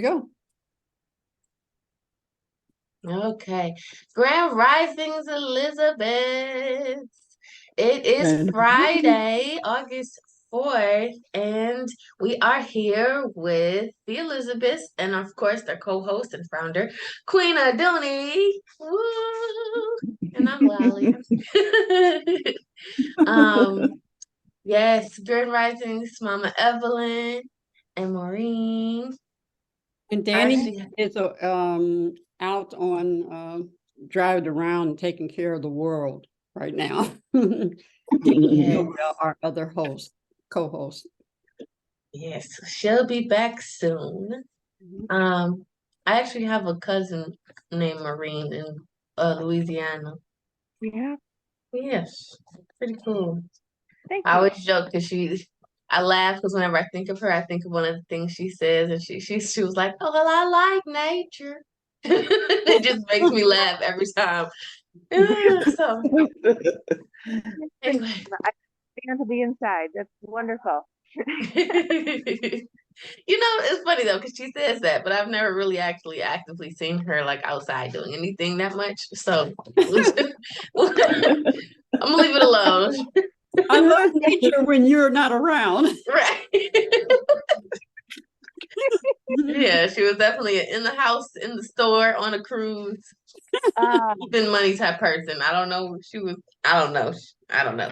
go. Okay. Grand Risings, Elizabeth. It is And Friday, August 4th, and we are here with the Elizabeths and, of course, their co-host and founder, Queen Aduni. Woo! And I'm Lolly. Um, yes, Grand Risings, Mama Evelyn and Maureen. Danny Actually, is out on driving around and taking care of the world right now. yes. Our other host, co-host. Yes, she'll be back soon. Um, I actually have a cousin named Maureen in Louisiana. Yeah, Yes, pretty cool. thank I you. always joke because I laugh because whenever I think of her, I think of one of the things she says, and she was like, "Oh, well, I like nature." It just makes me laugh every time. So anyway. I stand to the inside. That's wonderful. You know, it's funny though, because she says that, but I've never really actually actively seen her like outside doing anything that much. So I'm gonna leave it alone. I love nature when you're not around. Right. Yeah, she was definitely in the house, in the store, on a cruise, spend money type person. I don't know. She was, I don't know. I don't know.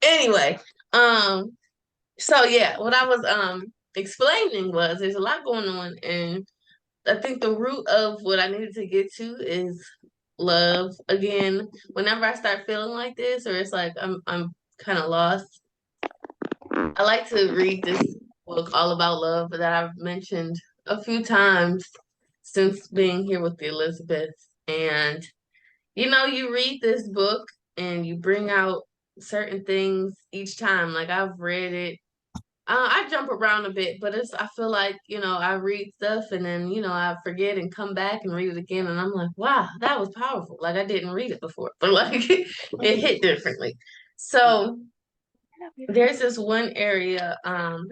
Anyway, so yeah, what I was explaining was there's a lot going on, and I think the root of what I needed to get to is love again. Whenever I start feeling like this, or it's like I'm kind of lost, I like to read this book all about love that I've mentioned a few times since being here with the Elizabeth. And you know, you read this book and you bring out certain things each time. Like I've read it, I jump around a bit, but I feel like, you know, I read stuff and then, you know, I forget and come back and read it again. And I'm like, wow, that was powerful. Like I didn't read it before, but like it hit differently. So there's this one area,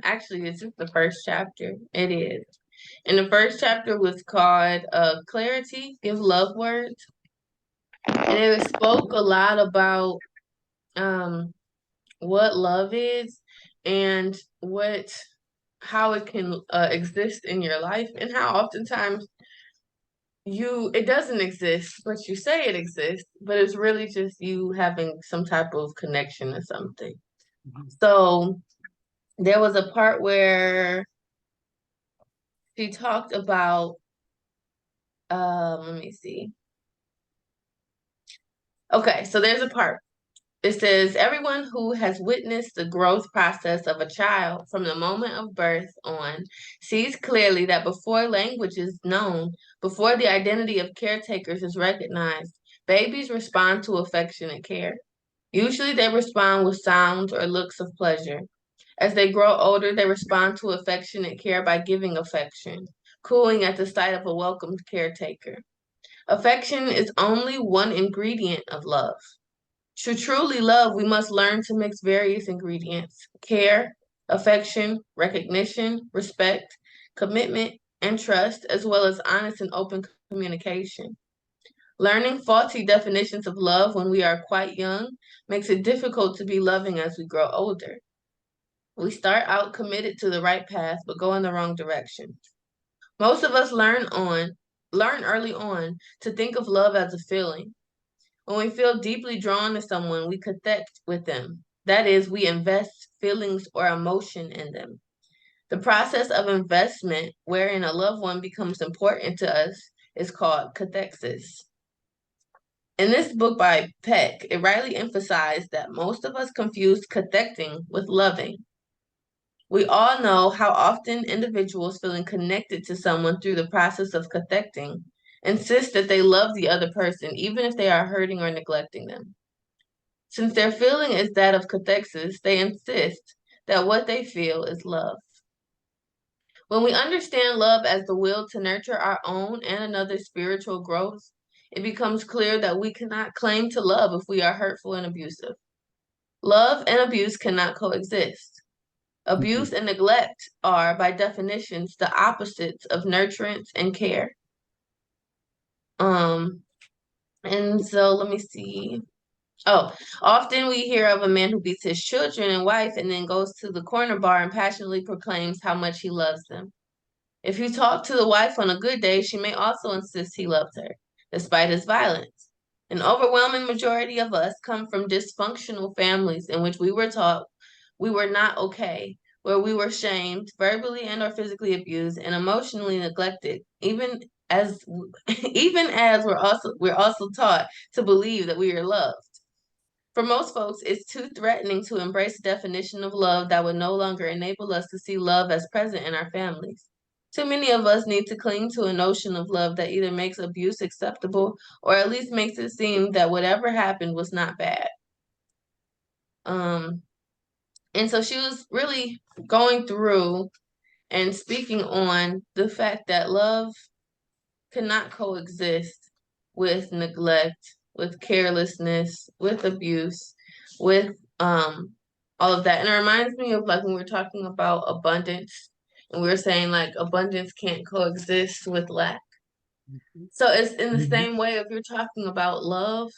actually it's just the first chapter. It is. And the first chapter was called Clarity, Give Love Words. And it spoke a lot about um what love is and how it can exist in your life and how oftentimes it doesn't exist but you say it exists, but it's really just you having some type of connection or something. So there was a part where she talked about let me see. Okay, so there's a part. It says, everyone who has witnessed the growth process of a child from the moment of birth on sees clearly that before language is known, before the identity of caretakers is recognized, babies respond to affectionate care. Usually they respond with sounds or looks of pleasure. As they grow older, they respond to affectionate care by giving affection, cooing at the sight of a welcomed caretaker. Affection is only one ingredient of love. To truly love, we must learn to mix various ingredients: care, affection, recognition, respect, commitment, and trust, as well as honest and open communication. Learning faulty definitions of love when we are quite young makes it difficult to be loving as we grow older. We start out committed to the right path, but go in the wrong direction. Most of us learn early on to think of love as a feeling. When we feel deeply drawn to someone, we connect with them. That is, we invest feelings or emotion in them. The process of investment, wherein a loved one becomes important to us, is called cathexis. In this book by Peck, it rightly emphasized that most of us confuse cathecting with loving. We all know how often individuals feeling connected to someone through the process of cathecting insist that they love the other person, even if they are hurting or neglecting them. Since their feeling is that of cathexis, they insist that what they feel is love. When we understand love as the will to nurture our own and another's spiritual growth, it becomes clear that we cannot claim to love if we are hurtful and abusive. Love and abuse cannot coexist. Abuse and neglect are, by definitions, the opposites of nurturance and care. And so let me see. Oh, often we hear of a man who beats his children and wife and then goes to the corner bar and passionately proclaims how much he loves them. If you talk to the wife on a good day, she may also insist he loves her, despite his violence. An overwhelming majority of us come from dysfunctional families in which we were taught we were not okay, where we were shamed, verbally and or physically abused, and emotionally neglected, even as we're also taught to believe that we are loved. For most folks, it's too threatening to embrace a definition of love that would no longer enable us to see love as present in our families. Too many of us need to cling to a notion of love that either makes abuse acceptable or at least makes it seem that whatever happened was not bad. And so she was really going through and speaking on the fact that love cannot coexist with neglect, with carelessness, with abuse, with all of that. And it reminds me of like when we were talking about abundance and we were saying like abundance can't coexist with lack. So it's in the same way if you're talking about love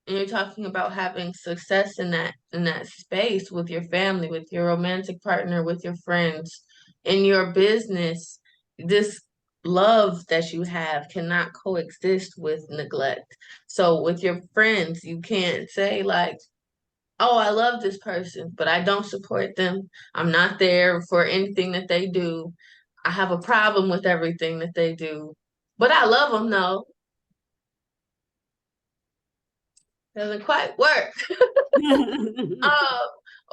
and you're talking about having success in that space with your family, with your romantic partner, with your friends, in your business, this love that you have cannot coexist with neglect. So with your friends, you can't say like, oh, I love this person, but I don't support them. I'm not there for anything that they do. I have a problem with everything that they do, but I love them though. Doesn't quite work.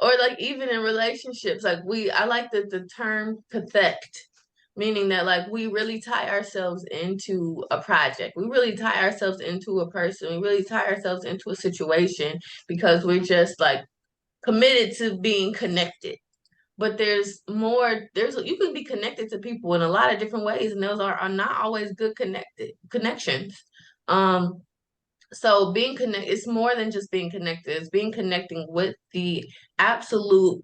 Or like even in relationships, like I like the term protect, meaning that like we really tie ourselves into a project. We really tie ourselves into a person. We really tie ourselves into a situation because we're just like committed to being connected. But there's more, you can be connected to people in a lot of different ways, and those are not always good connections. So being connected, it's more than just being connected. It's being connecting with the absolute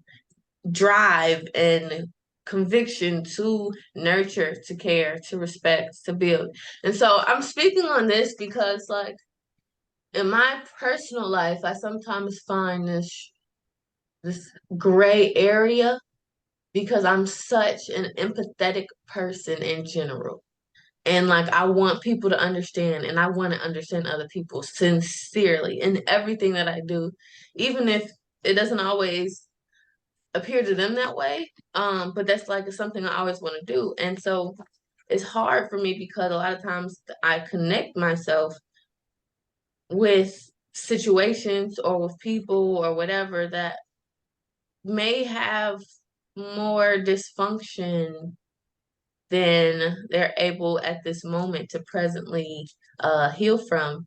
drive and conviction to nurture, to care, to respect, to build. And so I'm speaking on this because like in my personal life, I sometimes find this gray area because I'm such an empathetic person in general. And like I want people to understand and I want to understand other people sincerely in everything that I do, even if it doesn't always appear to them that way. But that's like something I always want to do. And so it's hard for me because a lot of times I connect myself with situations or with people or whatever that may have more dysfunction than they're able at this moment to presently heal from.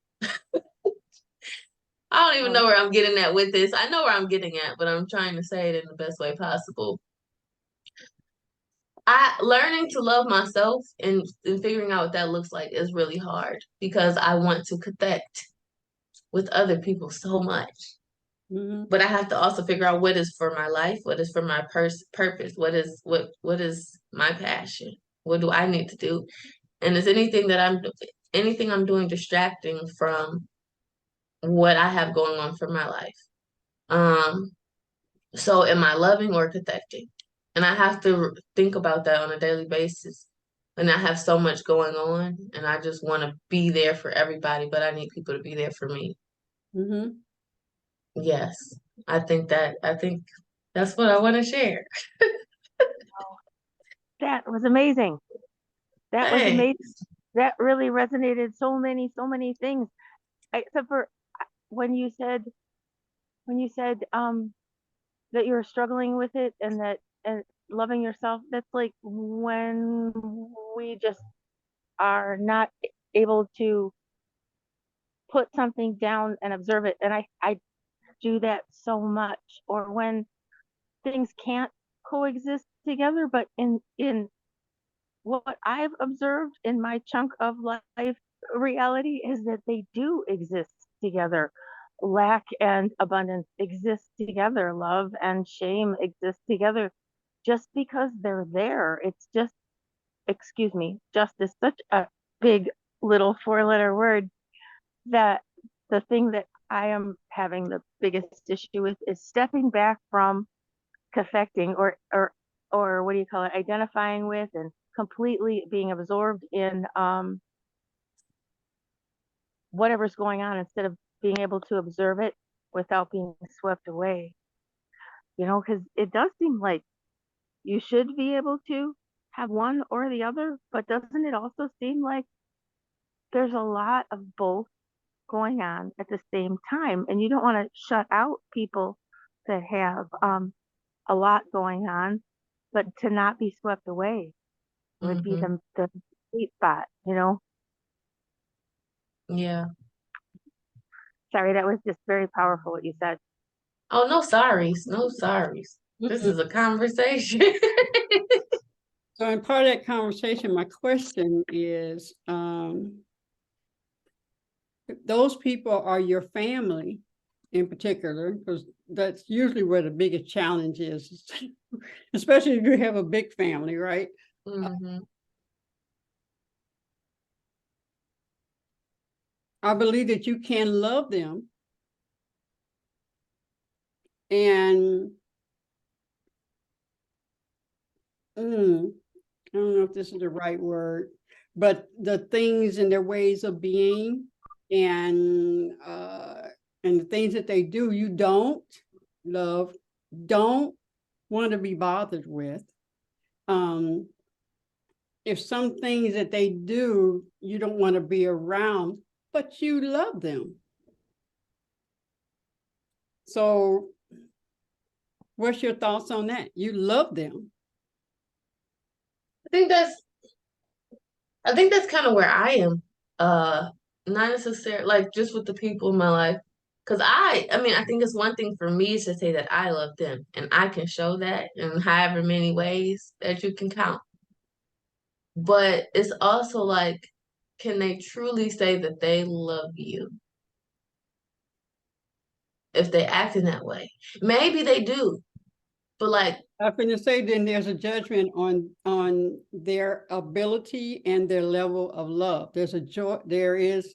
I don't even know where I'm getting at with this. I know where I'm getting at, but I'm trying to say it in the best way possible. Learning to love myself and figuring out what that looks like is really hard because I want to connect with other people so much. But I have to also figure out what is for my life, what is for my purpose, what is my passion, what do I need to do, and is anything I'm doing distracting from what I have going on for my life. So am I loving or protecting? And I have to think about that on a daily basis. And I have so much going on, and I just want to be there for everybody, but I need people to be there for me. Yes, I think that's what I want to share. That was amazing. That was amazing. Thanks. That really resonated so many things. Except for when you said that you were struggling with it and loving yourself, that's like when we just are not able to put something down and observe it. And I do that so much. Or when things can't coexist together, but in what I've observed in my chunk of life reality is that they do exist together. Lack and abundance exist together. Love and shame exist together. just because they're there. It's just, excuse me, just is such a big little 4-letter word that the thing that I am having the biggest issue with is stepping back from caffecting or what do you call it, identifying with and completely being absorbed in whatever's going on instead of being able to observe it without being swept away. You know, because it does seem like you should be able to have one or the other, but doesn't it also seem like there's a lot of both going on at the same time? And you don't want to shut out people that have a lot going on, but to not be swept away would be Mm-hmm. the sweet spot, you know? Yeah. Sorry, that was just very powerful what you said. Oh, no sorries. No sorries. This Mm-mm. is a conversation. So in part of that conversation, my question is, those people are your family in particular, because that's usually where the biggest challenge is, especially if you have a big family, right? Mm-hmm. I believe that you can love them and I don't know if this is the right word, but the things and their ways of being and the things that they do, you don't love, don't want to be bothered with. If some things that they do, you don't want to be around, but you love them. So what's your thoughts on that? You love them. I think that's I think that's kind of where I am. Not necessarily like just with the people in my life. Cause I mean, I think it's one thing for me to say that I love them and I can show that in however many ways that you can count. But it's also like, can they truly say that they love you if they act in that way? Maybe they do, but like, I'm going to say then there's a judgment on their ability and their level of love. There's a joy. There is.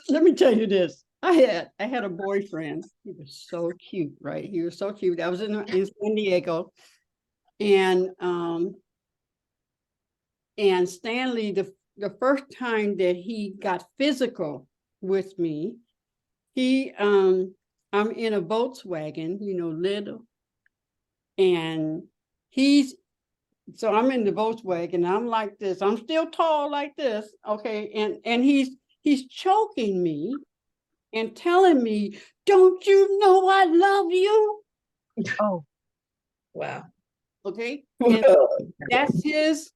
Let me tell you this. I had a boyfriend. He was so cute, right? He was so cute. I was in San Diego, and Stanley, the first time that he got physical with me, I'm in a Volkswagen, little, and so I'm in the Volkswagen. I'm like this. I'm still tall like this, okay, and he's choking me and telling me, "Don't you know I love you?" Oh, wow. Okay, and that's his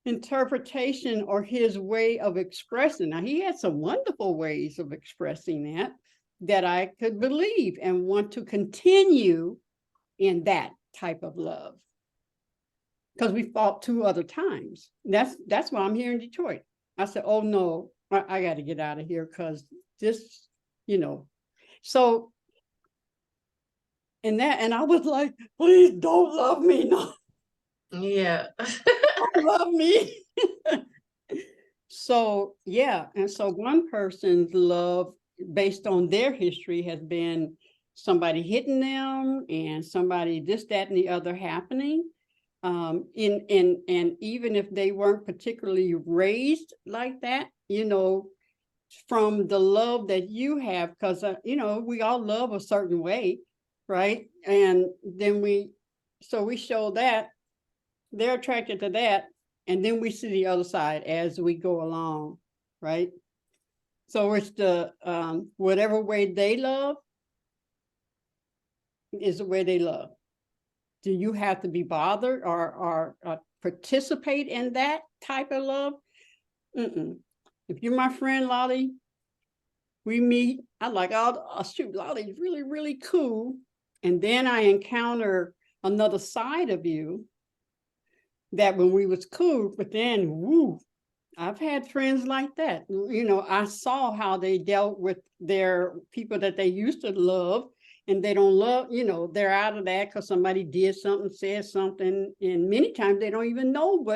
interpretation or his way of expressing. Now, he had some wonderful ways of expressing that I could believe and want to continue in that type of love. Because we fought 2 other times. That's why I'm here in Detroit. I said, oh no, I got to get out of here because this, So, and I was like, please don't love me. No, Yeah. don't love me. So, yeah. And so one person's love based on their history has been somebody hitting them and somebody this, that, and the other happening. And even if they weren't particularly raised like that, from the love that you have, because, we all love a certain way, right? And then we show that they're attracted to that. And then we see the other side as we go along, right? So it's the whatever way they love is the way they love. Do you have to be bothered or participate in that type of love? Mm-mm. If you're my friend, Lolly, we meet. I like, oh, shoot, Lolly's really, really cool. And then I encounter another side of you that when we was cool, but then, woo, I've had friends like that. I saw how they dealt with their people that they used to love and they don't love, they're out of that because somebody did something, said something, and many times they don't even know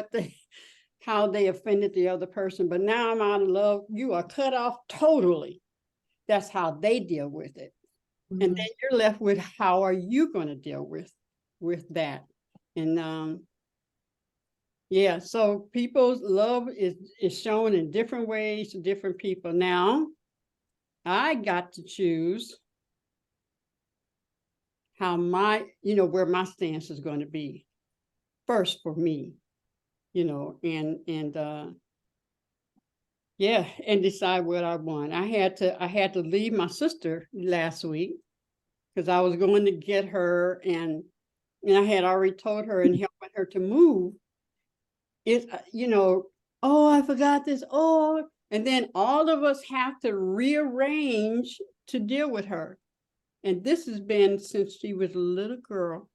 how they offended the other person. But now I'm out of love. You are cut off totally. That's how they deal with it. Mm-hmm. And then you're left with, how are you going to deal with that? And yeah, so people's love is shown in different ways to different people. Now, I got to choose how where my stance is going to be first for me, and yeah, and decide what I want. I had to leave my sister last week because I was going to get her, and I had already told her and helping her to move. Oh, I forgot this. Oh, and then all of us have to rearrange to deal with her. And this has been since she was a little girl.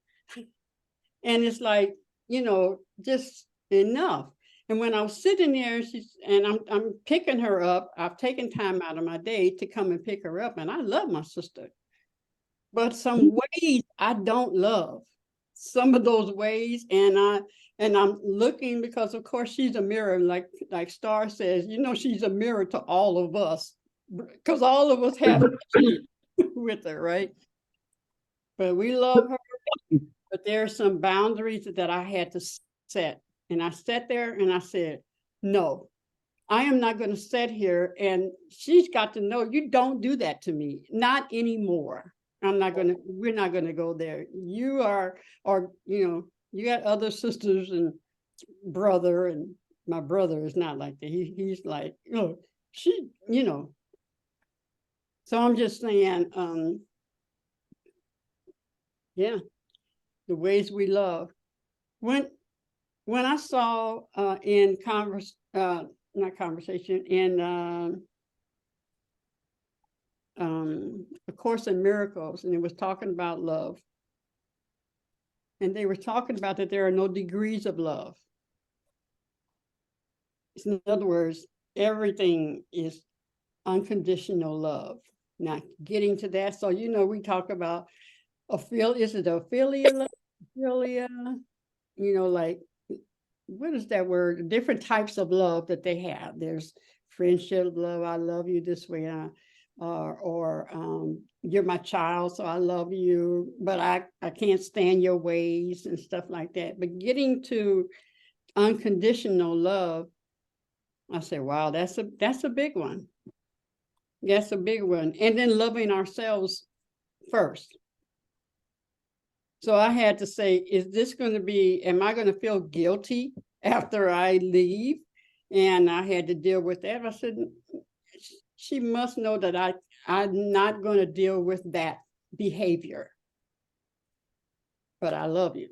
And it's like, just enough. And when I was sitting there, I'm picking her up. I've taken time out of my day to come and pick her up. And I love my sister. But some ways I don't love. Some of those ways. And I'm looking, because of course she's a mirror, like Star says, she's a mirror to all of us. Because all of us have with her, right? But we love her. But there are some boundaries that I had to set. And I sat there and I said, no, I am not going to sit here. And she's got to know, you don't do that to me. Not anymore. We're not going to go there. You are, or, you got other sisters and brother, and my brother is not like that. He's like, she. So I'm just saying, yeah, the ways we love. When I saw in not conversation, in A Course in Miracles, and it was talking about love. And they were talking about that there are no degrees of love. In other words, everything is unconditional love. Now, getting to that, so we talk about is it Ophelia love? Ophelia, like, what is that word? Different types of love that they have. There's friendship love, I love you this way, or you're my child, so I love you, but I can't stand your ways and stuff like that. But getting to unconditional love, I say, wow, that's a big one. That's a big one. And then loving ourselves first. So I had to say, is this going to be, am I going to feel guilty after I leave? And I had to deal with that. I said, she must know that I'm not going to deal with that behavior. But I love you.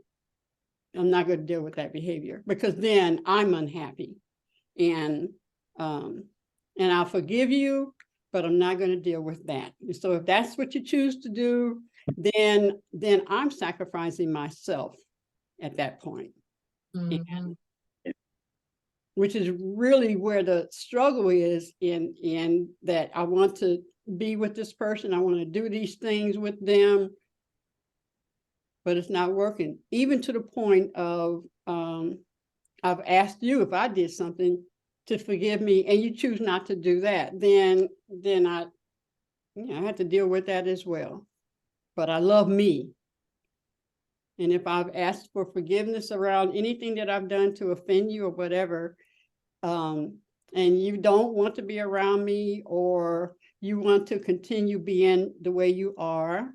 I'm not going to deal with that behavior, because then I'm unhappy. And I'll forgive you, but I'm not going to deal with that. So if that's what you choose to do, then I'm sacrificing myself at that point. Mm-hmm. Which is really where the struggle is, in that I want to be with this person. I want to do these things with them, but it's not working. Even to the point of, I've asked you if I did something to forgive me, and you choose not to do that, then I have to deal with that as well. But I love me. And if I've asked for forgiveness around anything that I've done to offend you or whatever, and you don't want to be around me, or you want to continue being the way you are,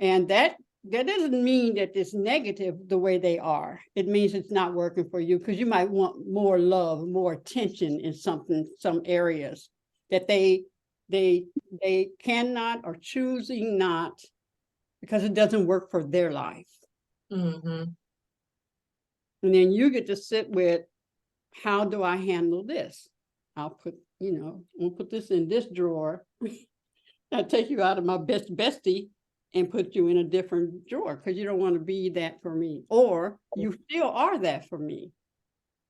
and that doesn't mean that it's negative the way they are. It means it's not working for you, because you might want more love, more attention in some areas that they cannot, or choosing not, because it doesn't work for their life. Mm-hmm. And then you get to sit with, how do I handle this? I'll put, we'll put this in this drawer. I'll take you out of my bestie and put you in a different drawer, because you don't want to be that for me, or you still are that for me.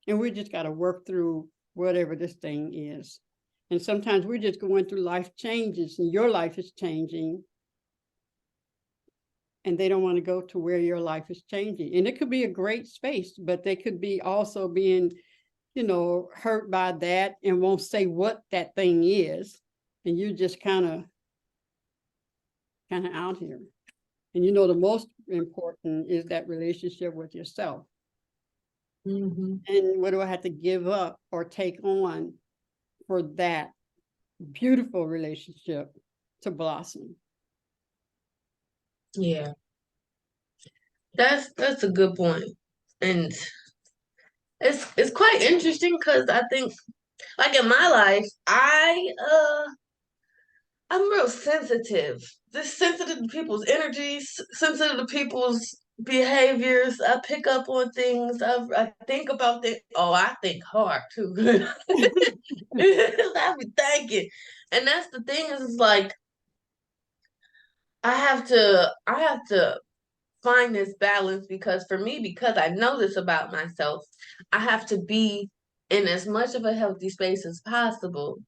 And we just got to work through whatever this thing is. And sometimes we're just going through life changes, and your life is changing. and they don't want to go to where your life is changing. And it could be a great space, but they could be also being, hurt by that and won't say what that thing is. And you're just kind of out here. And the most important is that relationship with yourself. Mm-hmm. And what do I have to give up or take on for that beautiful relationship to blossom? Yeah. That's a good point. And it's quite interesting because I think, like, in my life, I'm real sensitive. Just sensitive to people's energies, sensitive to people's behaviors. I pick up on things. I think about things. Oh, I think hard too. I be thinking. And that's the thing is like I have to find this balance because for me, because I know this about myself, I have to be in as much of a healthy space as possible.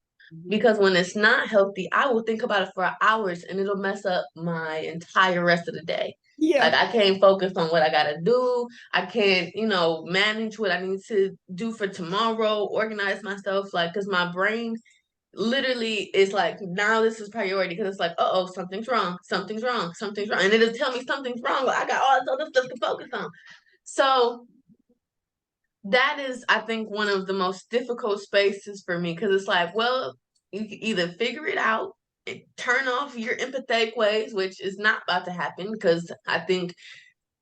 Because when it's not healthy, I will think about it for hours and it'll mess up my entire rest of the day. Yeah. Like I can't focus on what I gotta do. I can't, manage what I need to do for tomorrow, organize myself, like, because my brain literally is like, now this is priority because it's like, oh, something's wrong, something's wrong, something's wrong. And it'll tell me something's wrong, but I got all this other stuff to focus on. So that is, I think, one of the most difficult spaces for me because it's like, well, you can either figure it out, and turn off your empathetic ways, which is not about to happen because I think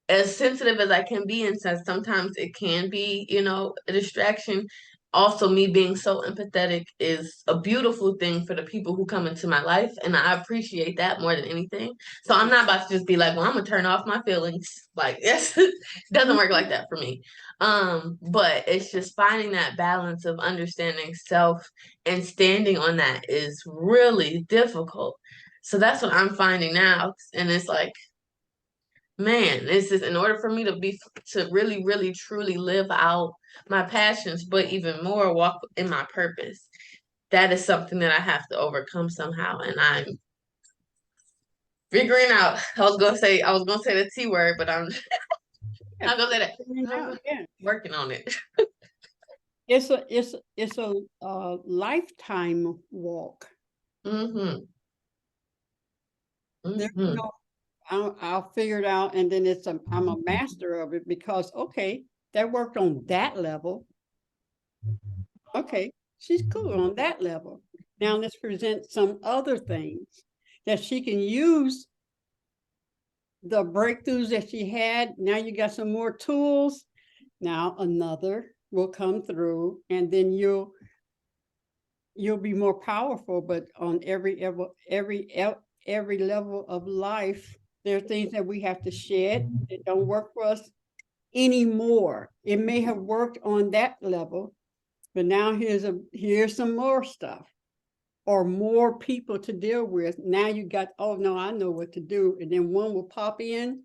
as sensitive as I can be and says sometimes it can be, a distraction. Also, me being so empathetic is a beautiful thing for the people who come into my life, and I appreciate that more than anything. So I'm not about to just be like, well, I'm gonna turn off my feelings. Like, yes, it doesn't work like that for me. But it's just finding that balance of understanding self and standing on that is really difficult. So that's what I'm finding now, and it's like, man, this is in order for me to really, really, truly live out my passions, but even more walk in my purpose. That is something that I have to overcome somehow, and I'm figuring out. I was gonna say the T word, but I'm not gonna say that. Yeah. Working on it. It's a lifetime walk. Mm-hmm. There's Mm-hmm. no, I'll figure it out, and then I'm a master of it because okay, that worked on that level. Okay, she's cool on that level. Now let's present some other things that she can use. The breakthroughs that she had. Now you got some more tools. Now another will come through, and then you'll be more powerful. But on every level of life, there are things that we have to shed that don't work for us anymore. It may have worked on that level, but now here's some more stuff or more people to deal with. Now you got, oh no, I know what to do. And then one will pop in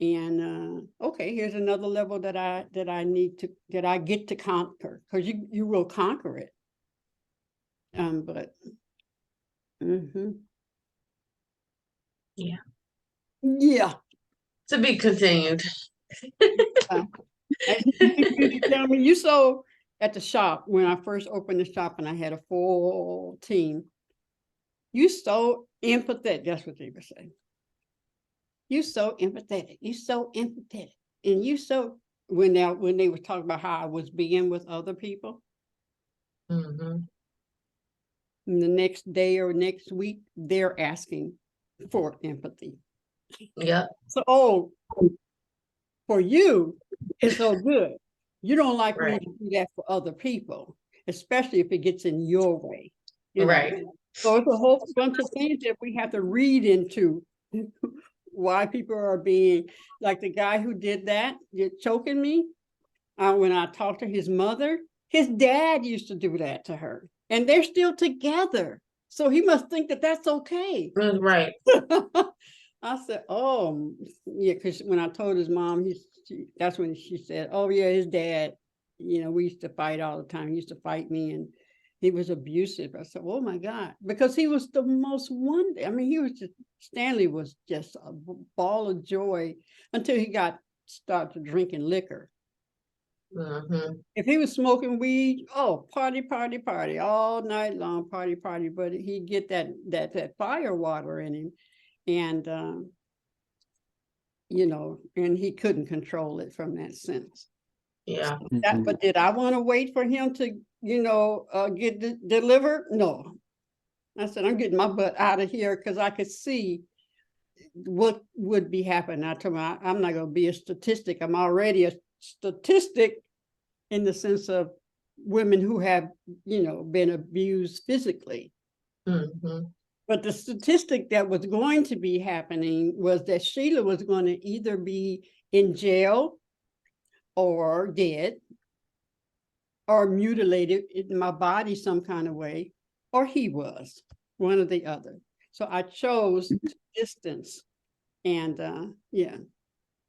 and okay, here's another level that I get to conquer, because you will conquer it. But Yeah. Yeah. To be continued. And you tell me, you saw at the shop when I first opened the shop and I had a full team. You so empathetic. That's what they were saying. You so empathetic. You so empathetic. And you so when they were talking about how I was being with other people. Mm-hmm. And the next day or next week, they're asking for empathy. Yeah. So, for you, it's so good. You don't like me Right. to do that for other people, especially if it gets in your way. Right. So it's a whole bunch of things that we have to read into why people are being like the guy who did that, choking me. When I talked to his mother, his dad used to do that to her, and they're still together. So he must think that that's okay. Right. I said, oh, yeah, because when I told his mom, that's when she said, oh, yeah, his dad, we used to fight all the time. He used to fight me. And he was abusive. I said, oh my God, because he was the most one. I mean, he was just, Stanley was just a ball of joy until he started drinking liquor. If he was smoking weed, oh, party, party, party, all night long, party, party. But he'd get that fire water in him, and you know, and he couldn't control it from that sense. Yeah. But did I want to wait for him to, you know, get delivered? No. I said, I'm getting my butt out of here because I could see what would be happening. I told him, I'm not going to be a statistic. I'm already a statistic in the sense of women who have, you know, been abused physically. But the statistic that was going to be happening was that Sheila was going to either be in jail or dead or mutilated in my body some kind of way, or he was, one or the other. So I chose distance, and yeah,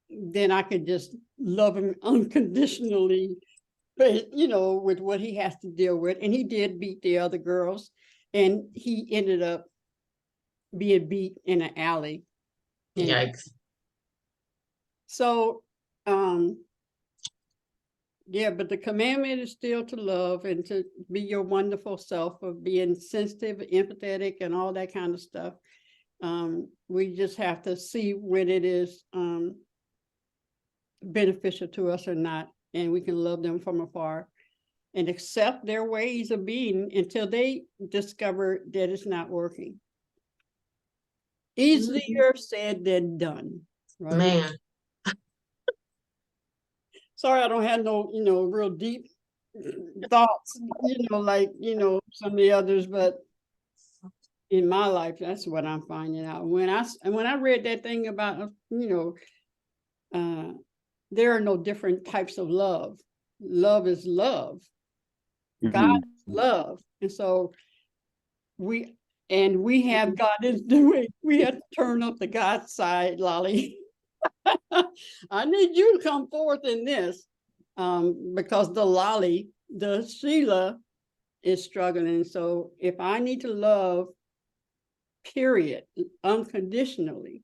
then I could just love him unconditionally, but you know, with what he has to deal with. And he did beat the other girls, and he ended up being beat in an alley. Yikes. So, yeah, but the commandment is still to love and to be your wonderful self, of being sensitive, empathetic, and all that kind of stuff. We just have to see when it is beneficial to us or not, and we can love them from afar and accept their ways of being until they discover that it's not working. Easier said than done, right? Man. Sorry, I don't have no, you know, real deep thoughts, you know, like, you know, some of the others, but in my life, that's what I'm finding out. When I read that thing about, you know, there are no different types of love. Love is love. God is love. And so we have God is doing, we have to turn up the God side, Lolly. I need you to come forth in this, because the Sheila is struggling. So if I need to love, period, unconditionally,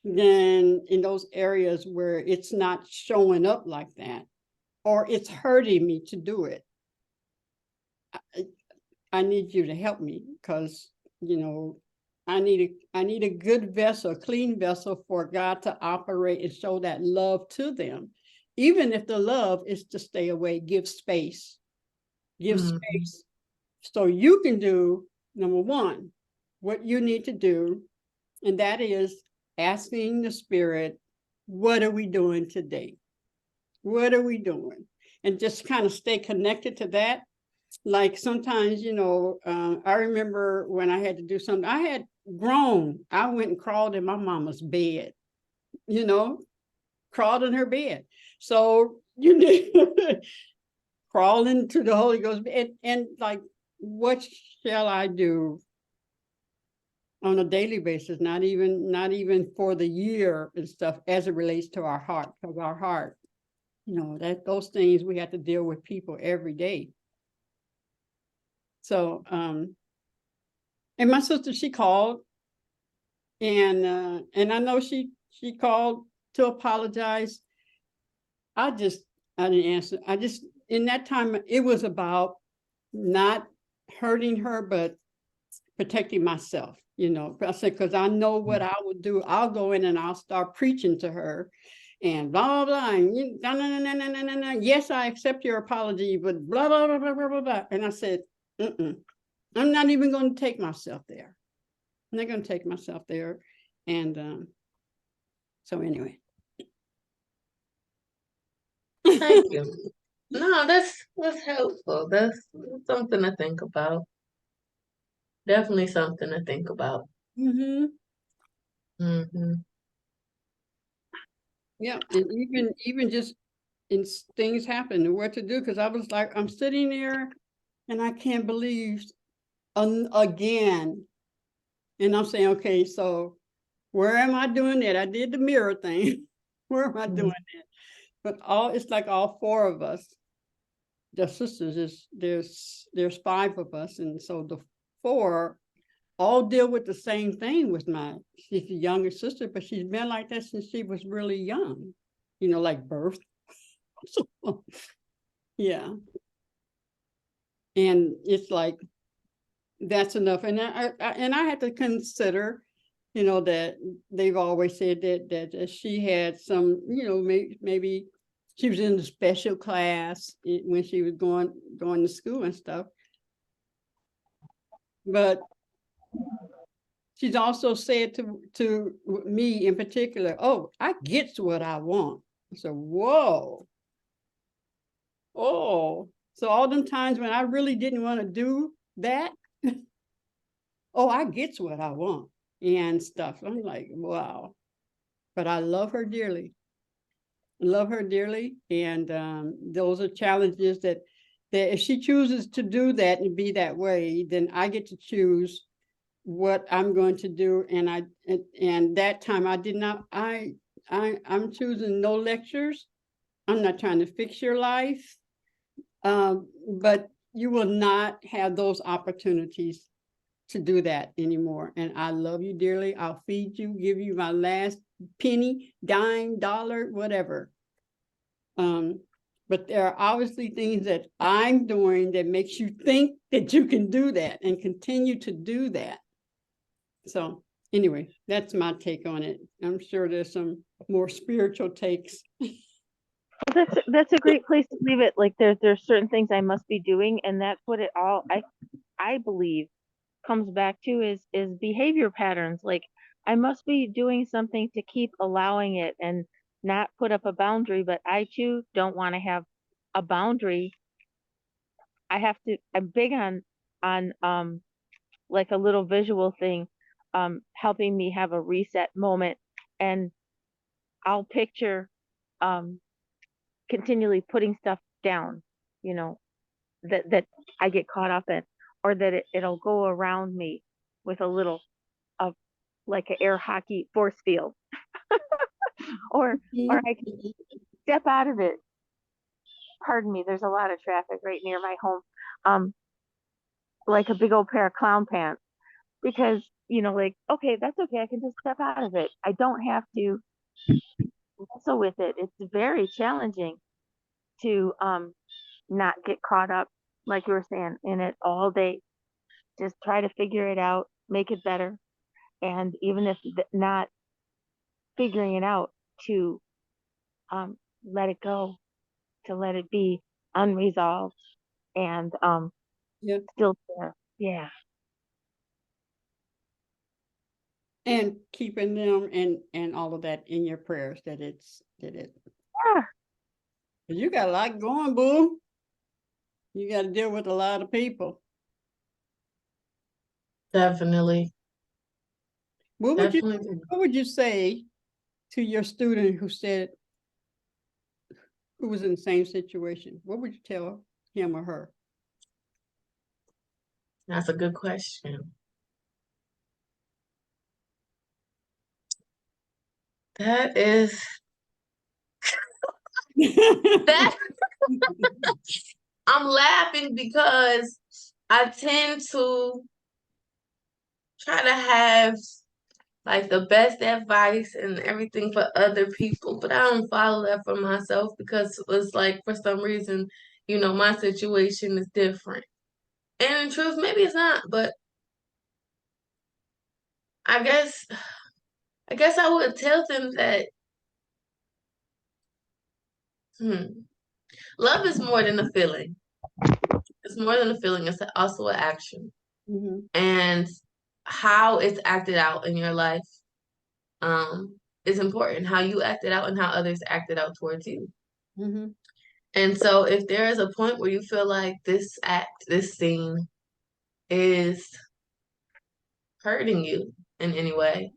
then in those areas where it's not showing up like that, or it's hurting me to do it, I need you to help me, because, you know, I need a good vessel, a clean vessel for God to operate and show that love to them. Even if the love is to stay away, give space. Give space. So you can do, number one, what you need to do, and that is asking the Spirit, what are we doing today? What are we doing? And just kind of stay connected to that. Like sometimes, you know, I remember when I had to do something, I had grown. I went and crawled in my mama's bed, you know, crawled in her bed. So you need crawl into the Holy Ghost and like, what shall I do on a daily basis? Not even for the year and stuff, as it relates to our heart, because our heart, you know, that those things we have to deal with people every day. So, and my sister, she called, and I know she called to apologize. I didn't answer. I just, in that time, it was about not hurting her, but protecting myself, you know. I said, because I know what I would do. I'll go in and I'll start preaching to her and blah, blah, blah. And no. Yes, I accept your apology, but blah, blah, blah, blah, blah, blah. And I said, I'm not even going to take myself there. I'm not going to take myself there. And so anyway. Thank you. No, that's helpful. That's something to think about. Definitely something to think about. Yeah, and even just in things happen and what to do, because I was like, I'm sitting there and I can't believe again. And I'm saying, okay, so where am I doing that? I did the mirror thing. Where am I doing that? But it's like all four of us the sisters is there's 5 of us, and so the 4 all deal with the same thing with she's the younger sister, but she's been like that since she was really young, like birth. So, yeah. And it's like, that's enough. And I had to consider, that they've always said that she had some, maybe she was in the special class when she was going to school and stuff. But she's also said to me in particular, oh, I get what I want. So, whoa. Oh, so all them times when I really didn't want to do that, oh, I get what I want and stuff. I'm like, wow. But I love her dearly. Love her dearly. And those are challenges that if she chooses to do that and be that way, then I get to choose what I'm going to do. And that time I did not, I'm choosing no lectures. I'm not trying to fix your life. But you will not have those opportunities to do that anymore. And I love you dearly. I'll feed you, give you my last penny, dime, dollar, whatever. But there are obviously things that I'm doing that makes you think that you can do that and continue to do that. So anyway, that's my take on it. I'm sure there's some more spiritual takes. That's a great place to leave it. Like there's certain things I must be doing, and that's what it all I believe comes back to is behavior patterns. Like I must be doing something to keep allowing it and not put up a boundary, but I too don't want to have a boundary. I'm big on like a little visual thing, helping me have a reset moment, and I'll picture continually putting stuff down, you know, that I get caught up in, or that it'll go around me with a little of like an air hockey force field, or I can step out of it. Pardon me, there's a lot of traffic right near my home. Like a big old pair of clown pants, because like, okay, that's okay. I can just step out of it. I don't have to wrestle with it. It's very challenging to not get caught up, like you were saying, in it all day. Just try to figure it out, make it better. And even if not figuring it out, to let it go, to let it be unresolved and Yeah. still there. Yeah. And keeping them and all of that in your prayers, that it Yeah. you got a lot going, boo. You got to deal with a lot of people. Definitely. What Definitely. would you say to your student who was in the same situation? What would you tell him or her? That's a good question. That is that I'm laughing because I tend to try to have like the best advice and everything for other people, but I don't follow that for myself because it's like for some reason, my situation is different. And in truth, maybe it's not, but I guess I would tell them that love is more than a feeling. It's more than a feeling, it's also an action. Mm-hmm. And how it's acted out in your life is important. How you acted out and how others acted out towards you. Mm-hmm. And so if there is a point where you feel like this scene is hurting you in any way,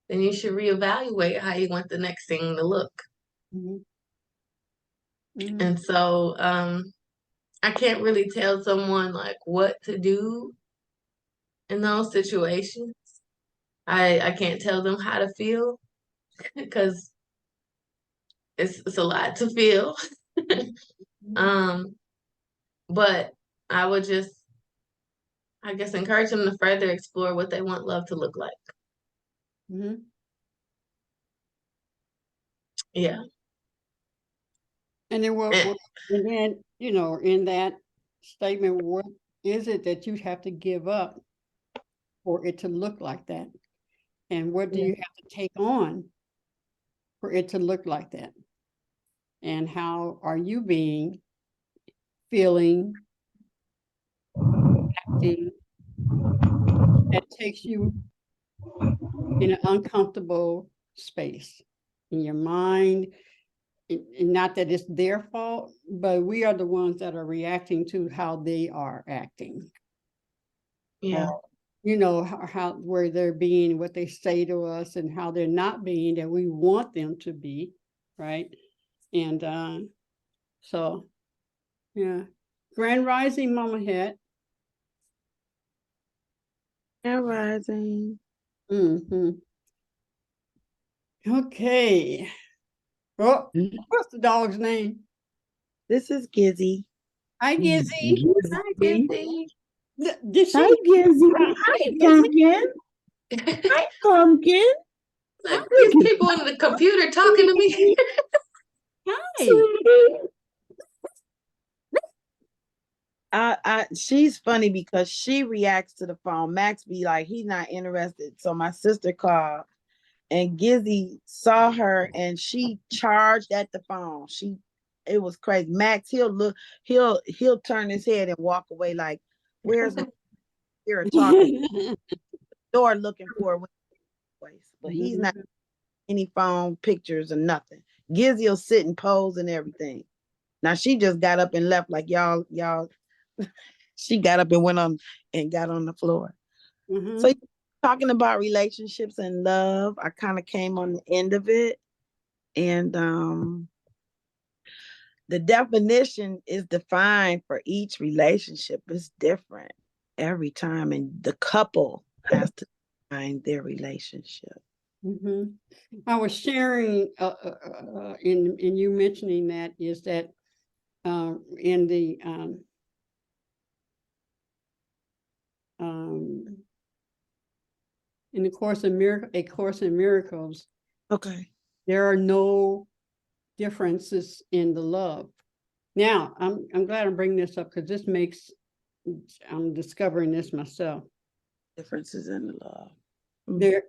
then you should reevaluate how you want the next scene to look. Mm-hmm. Mm-hmm. And so I can't really tell someone like what to do in those situations. I can't tell them how to feel because it's a lot to feel. But I would just, I guess, encourage them to further explore what they want love to look like. Mhm. Yeah. And then And and then, you know, in that statement, what is it that you have to give up for it to look like that? And what do Yeah. you have to take on for it to look like that? And how are you feeling, acting, that takes you in an uncomfortable space in your mind? And not that it's their fault, but we are the ones that are reacting to how they are acting. yeah. You know, how where they're being, what they say to us, and how they're not being that we want them to be, right? And so, yeah. Grand Rising, Mama Het. Grand Rising. Okay. Oh, what's the dog's name? This is Gizzy. Hi, Gizzy. Hi, Gizzy. Gizzy. Did Hi, she? Gizzy. Hi, Hi, Gizzy. Pumpkin. Hi, Pumpkin. Like, these people in the computer talking to me. Hi. She's funny because she reacts to the phone. Max be like, he's not interested. So my sister called and Gizzy saw her and she charged at the phone. It was crazy. Max, he'll turn his head and walk away like, where's my here talking door looking for a place. But he's not any phone pictures or nothing. Gizzy will sit and pose and everything. Now she just got up and left like y'all. She got up and went on and got on the floor. So talking about relationships and love, I kind of came on the end of it. And the definition is defined for each relationship. It's different every time. And the couple has to define their relationship. I was sharing in you mentioning that is that in the in the Course in Miracles, Okay. there are no differences in the love. Now, I'm glad I'm bringing this up because this makes, I'm discovering this myself. Differences in the love. There,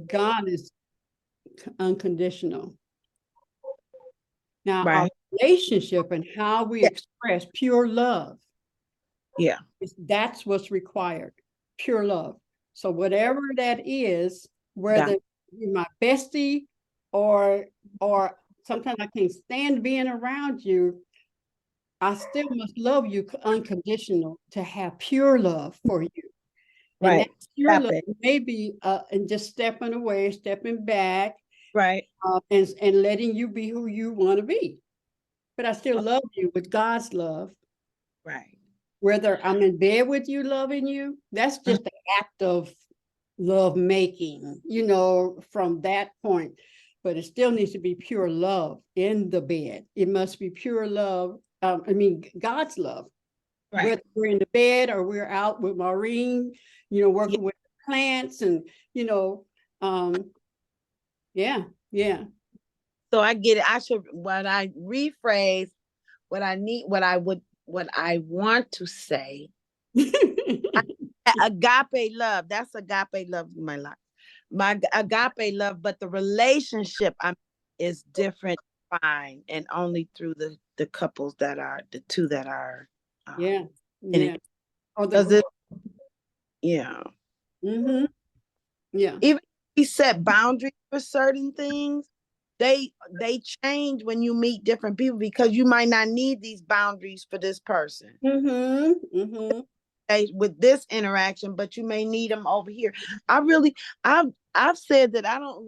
God is unconditional. Now, our relationship and how we express pure love, that's what's required, pure love. So whatever that is, whether you're my bestie or sometimes I can't stand being around you, I still must love you unconditional, to have pure love for you. And that's pure love, maybe and just stepping away, stepping back, and letting you be who you want to be. But I still love you with God's love. Right. Whether I'm in bed with you, loving you, that's just an act of love making, you know, from that point. But it still needs to be pure love in the bed. It must be pure love. God's love. Right. Whether we're in the bed or we're out with Maureen, you know, working with plants and, you know, yeah. So I get it. When I rephrase what I want to say, agape love, that's agape love in my life. My agape love, but the relationship is different, fine, and only through the couples that are the two that are yeah. Yeah. Yeah. Even we set boundaries for certain things, they change when you meet different people because you might not need these boundaries for this person. With this interaction, but you may need them over here. I've said that I don't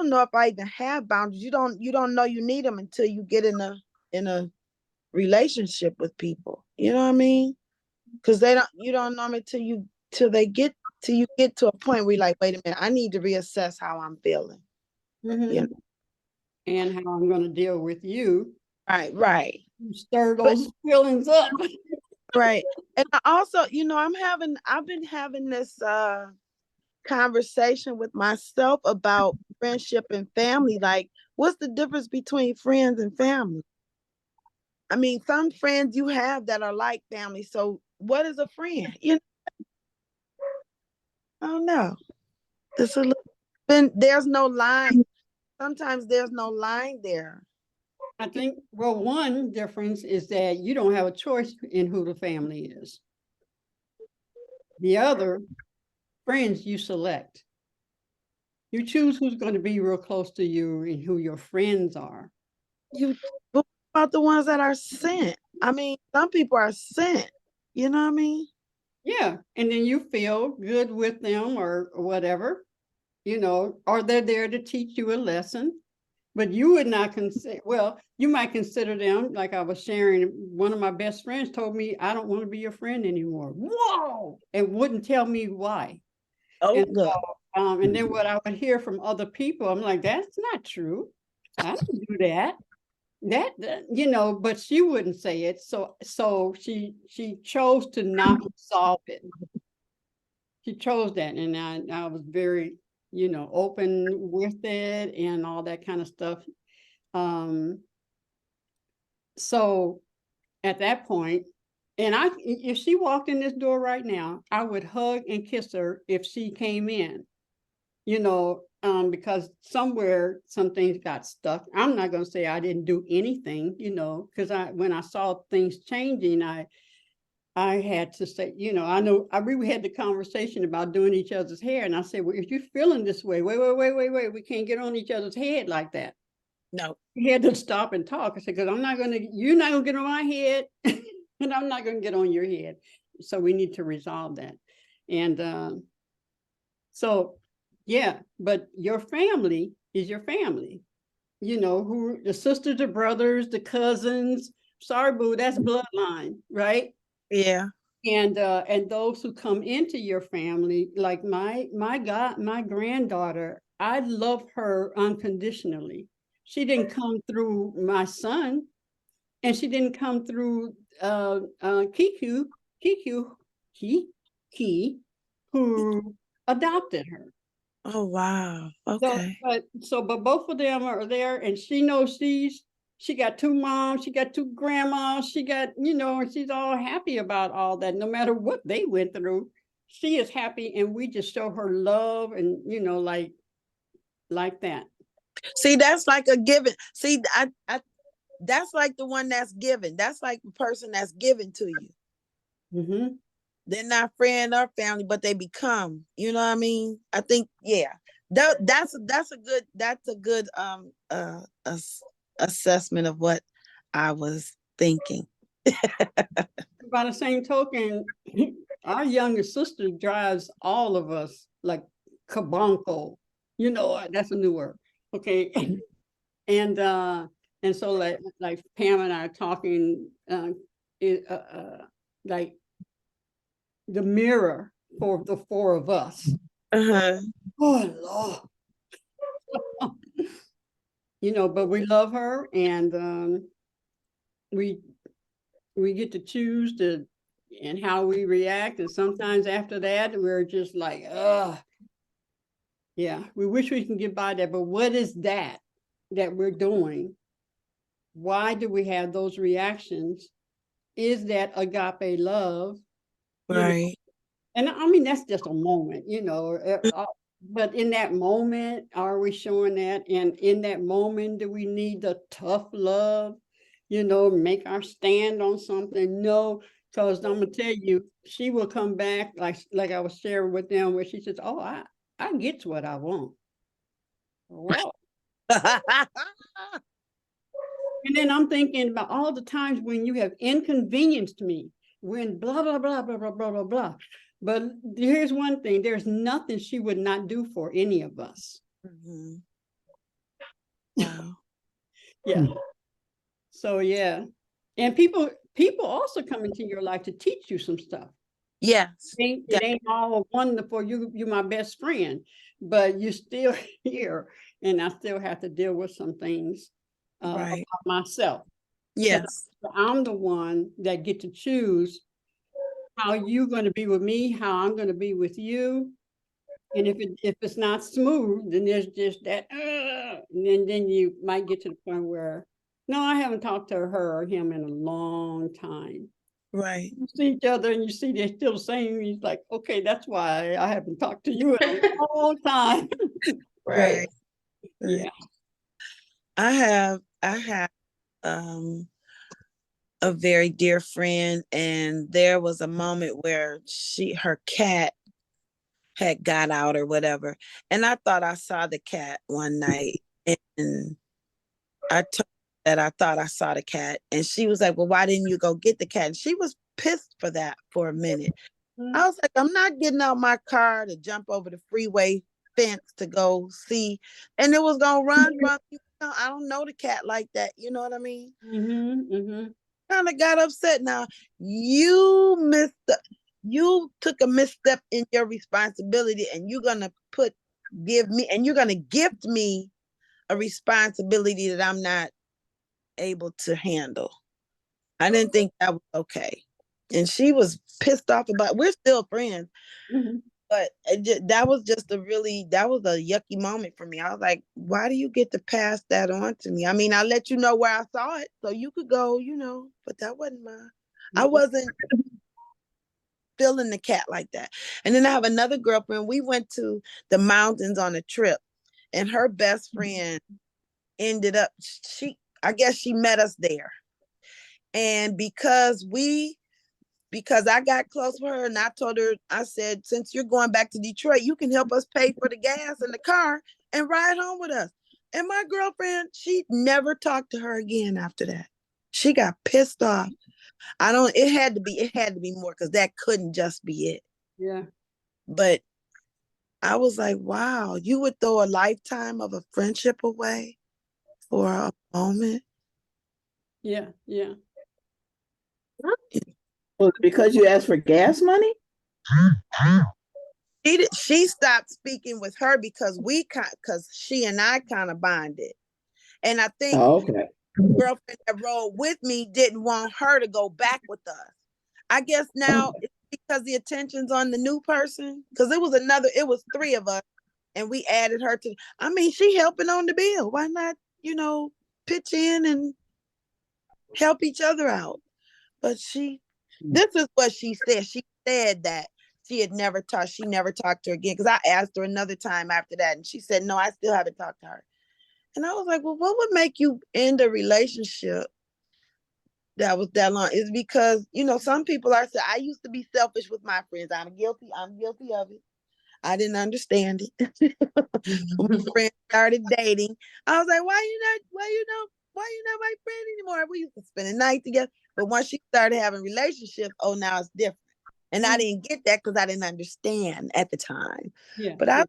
know if I even have boundaries. You don't know you need them until you get in a relationship with people. You know what I mean? Because you don't know them till you get to a point where you're like, wait a minute, I need to reassess how I'm feeling. You know? And how I'm going to deal with you. Right. You stir those feelings up. Right. And I also, I've been having this conversation with myself about friendship and family. Like, what's the difference between friends and family? I mean, some friends you have that are like family. So what is a friend? I don't know. It's a little, then there's no line. Sometimes there's no line there. I think, well, one difference is that you don't have a choice in who the family is. The other, friends you select. You choose who's going to be real close to you and who your friends are. What about the ones that are sent? I mean, some people are sent. You know what I mean? Yeah. And then you feel good with them or whatever, or they're there to teach you a lesson. But you would not consider, well, you might consider them, like I was sharing, one of my best friends told me, I don't want to be your friend anymore. Whoa! And wouldn't tell me why. Oh, And, good. and then what I would hear from other people, I'm like, that's not true. I don't do that. But she wouldn't say it. So she chose to not solve it. She chose that. And I was very, open with it and all that kind of stuff. So at that point, and if she walked in this door right now, I would hug and kiss her if she came in, because somewhere some things got stuck. I'm not going to say I didn't do anything, because when I saw things changing, I had to say, we had the conversation about doing each other's hair. And I said, well, if you're feeling this way, wait, we can't get on each other's head like that. No. We had to stop and talk. I said, because you're not going to get on my head and I'm not going to get on your head. So we need to resolve that. And so, yeah, but your family is your family, who the sisters, the brothers, the cousins. Sorry, boo, that's bloodline, right? Yeah. And those who come into your family, like my granddaughter, I love her unconditionally. She didn't come through my son, and she didn't come through Kiki, who adopted her. Oh, wow. So, Okay. but both of them are there, and she knows she got two moms, she got two grandmas, she got, and she's all happy about all that. No matter what they went through, she is happy, and we just show her love and, like that. See, that's like a given. See, I that's like the one that's given. That's like the person that's given to you. Mm-hmm. They're not friend or family, but they become. You know what I mean? I think, yeah. That's a good assessment of what I was thinking. By the same token, our youngest sister drives all of us like cabonko. That's a new word. Okay. And so like Pam and I are talking, like the mirror for the four of us. Uh-huh. Oh Lord. But we love her, and we get to choose and how we react. And sometimes after that, we're just like, yeah, we wish we can get by that. But what is that we're doing? Why do we have those reactions? Is that agape love? Right. And I mean, that's just a moment, but in that moment, are we showing that? And in that moment, do we need the tough love, make our stand on something? No, because I'm going to tell you, she will come back like I was sharing with them, where she says, oh, I get what I want. Well, and then I'm thinking about all the times when you have inconvenienced me, when blah, blah, blah, blah, blah, blah, blah, blah. But here's one thing, there's nothing she would not do for any of us. Mm-hmm. Wow. Yeah. So, yeah. And people also come into your life to teach you some stuff. Yes. It ain't all wonderful. You're my best friend, but you're still here. And I still have to deal with some things Right. about myself. Yes. I'm the one that get to choose how you're going to be with me, how I'm going to be with you. And if it's not smooth, then there's just that, and then you might get to the point where, no, I haven't talked to her or him in a long time. Right. You see each other and you see they're still the same. He's like, okay, that's why I haven't talked to you in a long time. Right. Yeah. I have um a very dear friend, and there was a moment where her cat had got out or whatever, and I thought I saw the cat one night, and I told her that I thought I saw the cat, and she was like, well, why didn't you go get the cat? And she was pissed for that for a minute. I was like, I'm not getting out my car to jump over the freeway fence to go see, and it was gonna run from you. I don't know the cat like that. You know what I mean? Kind of got upset. Now you took a misstep in your responsibility, and you're gonna gift me a responsibility that I'm not able to handle. I didn't think that was okay. And she was pissed off about it. We're still friends. But that was a yucky moment for me. I was like, why do you get to pass that on to me? I mean, I let you know where I saw it so you could go, but that wasn't mine. I wasn't feeling the cat like that. And then I have another girlfriend. We went to the mountains on a trip, and her best friend ended up, I guess she met us there. And because I got close with her, and I told her, I said, since you're going back to Detroit, you can help us pay for the gas in the car and ride home with us. And my girlfriend, she never talked to her again after that. She got pissed off. It had to be more, because that couldn't just be it. Yeah. But I was like, wow, you would throw a lifetime of a friendship away for a moment. Yeah. Was it because you asked for gas money? She stopped speaking with her because she and I kind of bonded. And I think okay. the girlfriend that rode with me didn't want her to go back with us. I guess now it's because the attention's on the new person. Because it was 3 of us, and we added her to. I mean, she helping on the bill. Why not, pitch in and help each other out? But this is what she said. She said that she never talked to her again, because I asked her another time after that, and she said, no, I still haven't talked to her. And I was like, well, what would make you end a relationship that was that long? Is because, some people I used to be selfish with my friends. I'm guilty of it. I didn't understand it. When my friends started dating, I was like, why you not my friend anymore? We used to spend the night together. But once she started having relationships, now it's different. And I didn't get that because I didn't understand at the time. Yeah. But I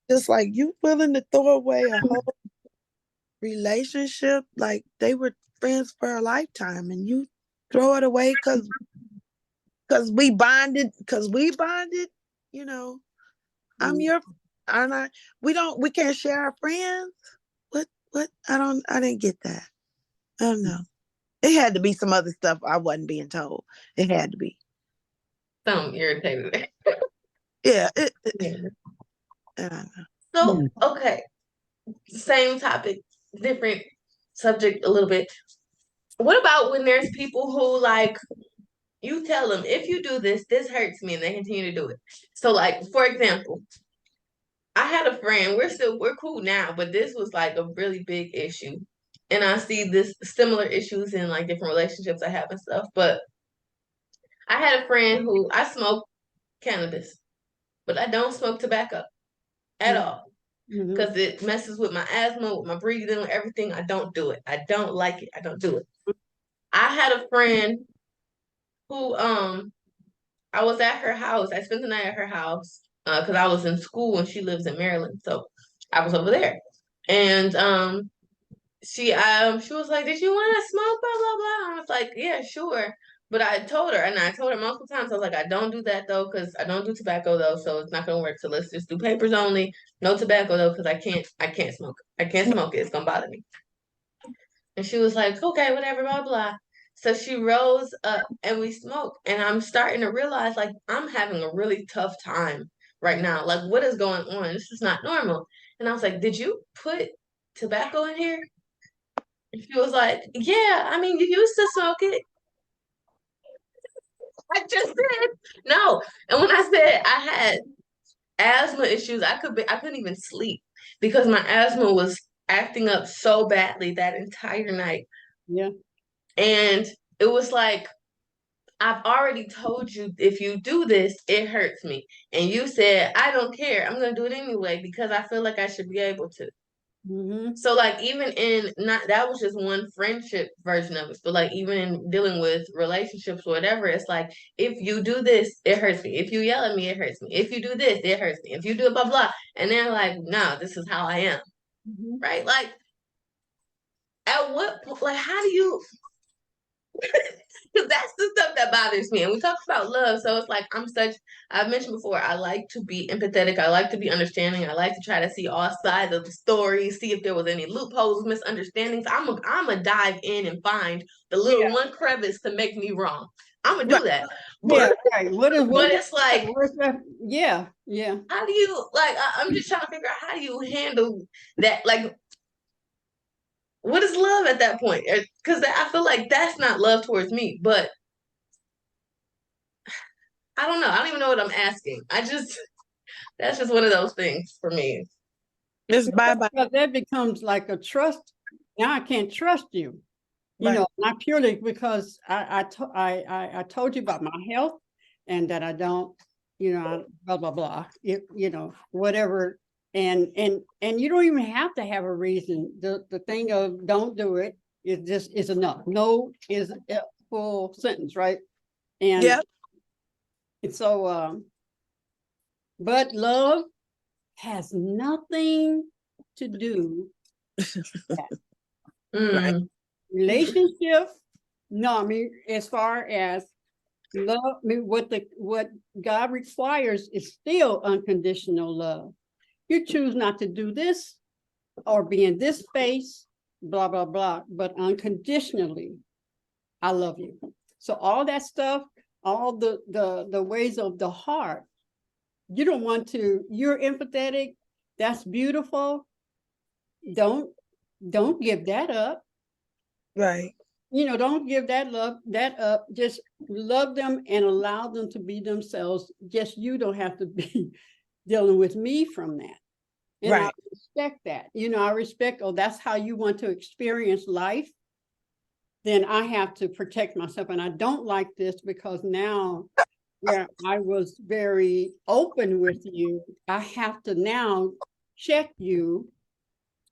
just like, you willing to throw away a whole relationship? Like, they were friends for a lifetime, and you throw it away because we bonded, I'm your, aren't I? We can't share our friends. What? I didn't get that. I don't know. It had to be some other stuff I wasn't being told. It had to be. Some irritated. Yeah. Yeah. I don't know. So, okay. Same topic, different subject a little bit. What about when there's people who, like, you tell them, if you do this, this hurts me, and they continue to do it. So, like, for example, I had a friend, we're cool now, but this was like a really big issue. And I see this similar issues in like different relationships I have and stuff. But I had a friend who, I smoke cannabis, but I don't smoke tobacco at all. Because it messes with my asthma, with my breathing, with everything. I don't do it. I don't like it. I don't do it. I had a friend who I was at her house. I spent the night at her house because I was in school and she lives in Maryland. So I was over there. And she was like, "Did you want to smoke? Blah blah blah." I was like, "Yeah, sure." But I told her, and I told her multiple times, I was like, "I don't do that though, because I don't do tobacco though, so it's not gonna work. So let's just do papers only, no tobacco though, because I can't smoke. I can't smoke it. It's gonna bother me." And she was like, okay, whatever, blah, blah. So she rose up and we smoked. And I'm starting to realize, like, I'm having a really tough time right now. Like, what is going on? This is not normal. And I was like, did you put tobacco in here? And she was like, yeah, I mean, you used to smoke it. I just said no. And when I said I had asthma issues, I couldn't even sleep because my asthma was acting up so badly that entire night. Yeah. And it was like, I've already told you if you do this, it hurts me. And you said, I don't care. I'm going to do it anyway because I feel like I should be able to. Mm-hmm. So like even in not that was just one friendship version of it, but like even in dealing with relationships or whatever, it's like if you do this, it hurts me. If you yell at me, it hurts me. If you do this, it hurts me. If you do blah blah, and they're like, no, this is how I am, Mm-hmm. right? Like at what point, like how do you? Because that's the stuff that bothers me. And we talk about love. So it's like I've mentioned before, I like to be empathetic. I like to be understanding. I like to try to see all sides of the story, see if there was any loopholes, misunderstandings. I'm a dive in and find the little one crevice to make me wrong. I'm gonna do that. Yeah, But, right. but it's like, where's that? Yeah, yeah. how do you like I'm just trying to figure out how do you handle that? Like what is love at that point? Because I feel like that's not love towards me, but I don't know. I don't even know what I'm asking. That's just one of those things for me. It's bye-bye. Because that becomes like a trust. Now I can't trust you. You Right. know, not purely because I told you about my health and that I don't, you know, blah blah blah. You know, whatever. And you don't even have to have a reason. The thing of don't do it is enough. No is a full sentence, right? And Yeah. and so but love has nothing to do Right. relationship. No, I mean, as far as love, I mean, what God requires is still unconditional love. You choose not to do this or be in this space, blah, blah, blah, but unconditionally, I love you. So all that stuff, all the ways of the heart, you don't want to, you're empathetic, that's beautiful. Don't give that up. Right. You know, don't give that up. Just love them and allow them to be themselves. Just you don't have to be dealing with me from that. And I Right. respect that. You know, I respect, oh, that's how you want to experience life. Then I have to protect myself. And I don't like this because now where I was very open with you, I have to now check you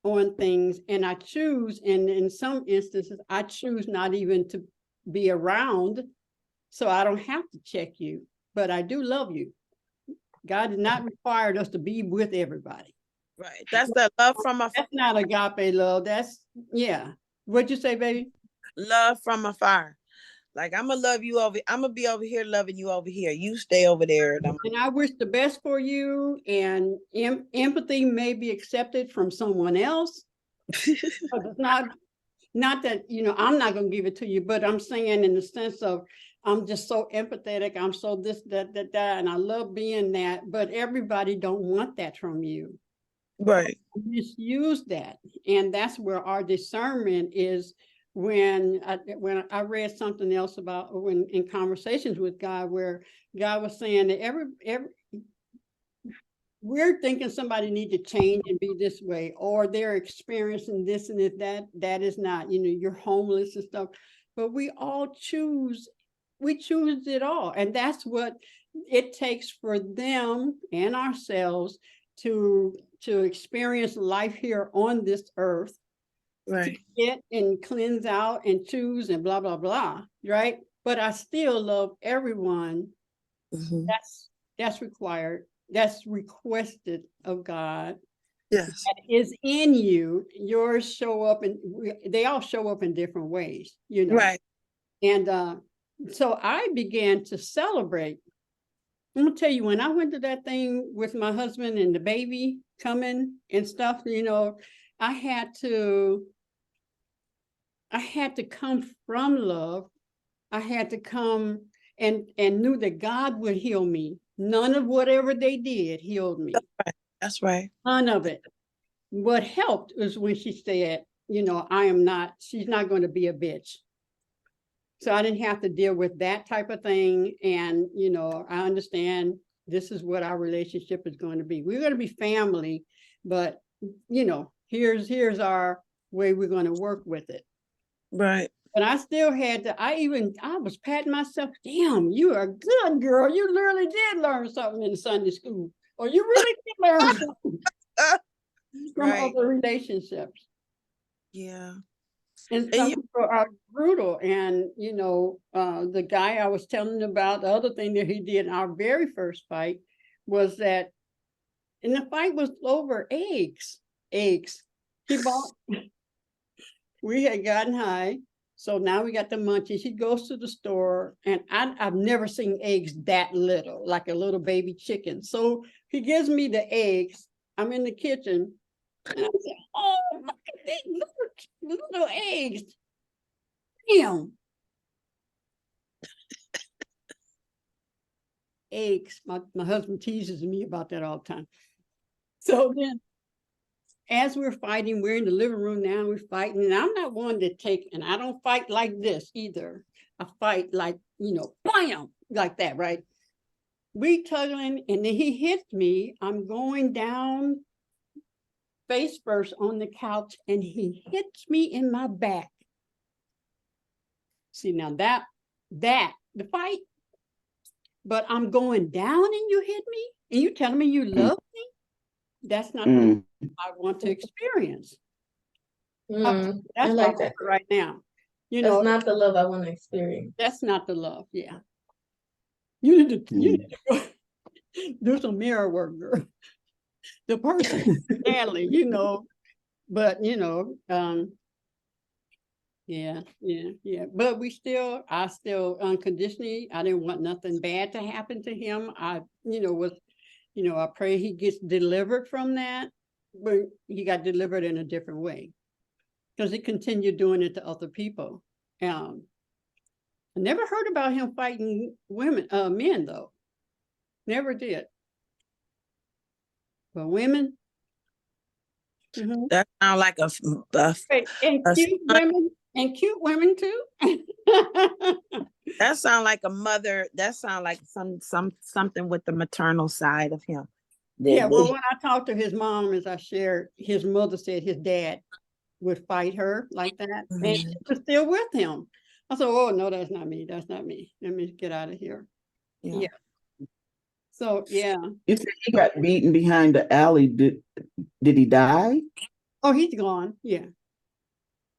on things, and I choose, and in some instances, I choose not even to be around, so I don't have to check you, but I do love you. God did not require us to be with everybody. Right. That's the love from afar. That's not agape love. That's, yeah. What'd you say, baby? Love from afar. Like I'm gonna love you I'm gonna be over here loving you over here. You stay over there. And I wish the best for you, and empathy may be accepted from someone else. But it's not that, you know, I'm not going to give it to you, but I'm saying in the sense of I'm just so empathetic. I'm so this, that, and I love being that, but everybody don't want that from you. Right. Misuse that. And that's where our discernment is. When I read something else about when in conversations with God, where God was saying that we're thinking somebody need to change and be this way, or they're experiencing this and that is not, you know, you're homeless and stuff, but we choose it all. And that's what it takes for them and ourselves to experience life here on this earth, Right. to get and cleanse out and choose and blah, blah, blah. Right. But I still love everyone. Mm-hmm. That's required. That's requested of God. Yes. That is in you. Yours show up, and they all show up in different ways, you know. Right. And so I began to celebrate. I'm gonna tell you, when I went to that thing with my husband and the baby coming and stuff, you know, I had to I had to come from love. I had to come and knew that God would heal me. None of whatever they did healed me. That's right. None of it. What helped was when she said, you know, she's not going to be a bitch. So I didn't have to deal with that type of thing. And, you know, I understand this is what our relationship is going to be. We're going to be family, but, you know, here's our way we're going to work with it. Right. But I still had to, I was patting myself, damn, you are a good girl. You literally did learn something in Sunday school. Or you really did learn something from Right. other relationships. Yeah. And some people are brutal. And, you know, the guy I was telling about, the other thing that he did in our very first fight was that, and the fight was over eggs. He bought, we had gotten high. So now we got the munchies. He goes to the store, and I've never seen eggs that little, like a little baby chicken. So he gives me the eggs. I'm in the kitchen, and I said, "Oh my God, little eggs! Damn, eggs!" My husband teases me about that all the time. So then, as we're fighting, we're in the living room now, we're fighting, and I'm not one to take, and I don't fight like this either. I fight like, you know, bam, like that, right? We tugging, and then he hits me. I'm going down face first on the couch, and he hits me in my back. See, now that the fight, but I'm going down and you hit me, and you telling me you love me? That's not what I want to experience. I That's like that. right now. You That's know, not the love I want to experience. that's not the love. Yeah. You need to do some mirror work, girl. The person, Stanley, you know, but you know, yeah. But I still unconditionally, I didn't want nothing bad to happen to him. I pray he gets delivered from that, but he got delivered in a different way because he continued doing it to other people. I never heard about him fighting men though. Never did. But women. Mm-hmm. That sounds like And cute women too. that sound like a mother. That sound like something with the maternal side of him. Yeah, well, when I talked to his mom, as I shared, his mother said his dad would fight her like that, and she was still with him. I said, "Oh no, that's not me. That's not me. Let me get out of here." Yeah. So yeah. You said he got beaten behind the alley. Did he die? Oh, he's gone. Yeah.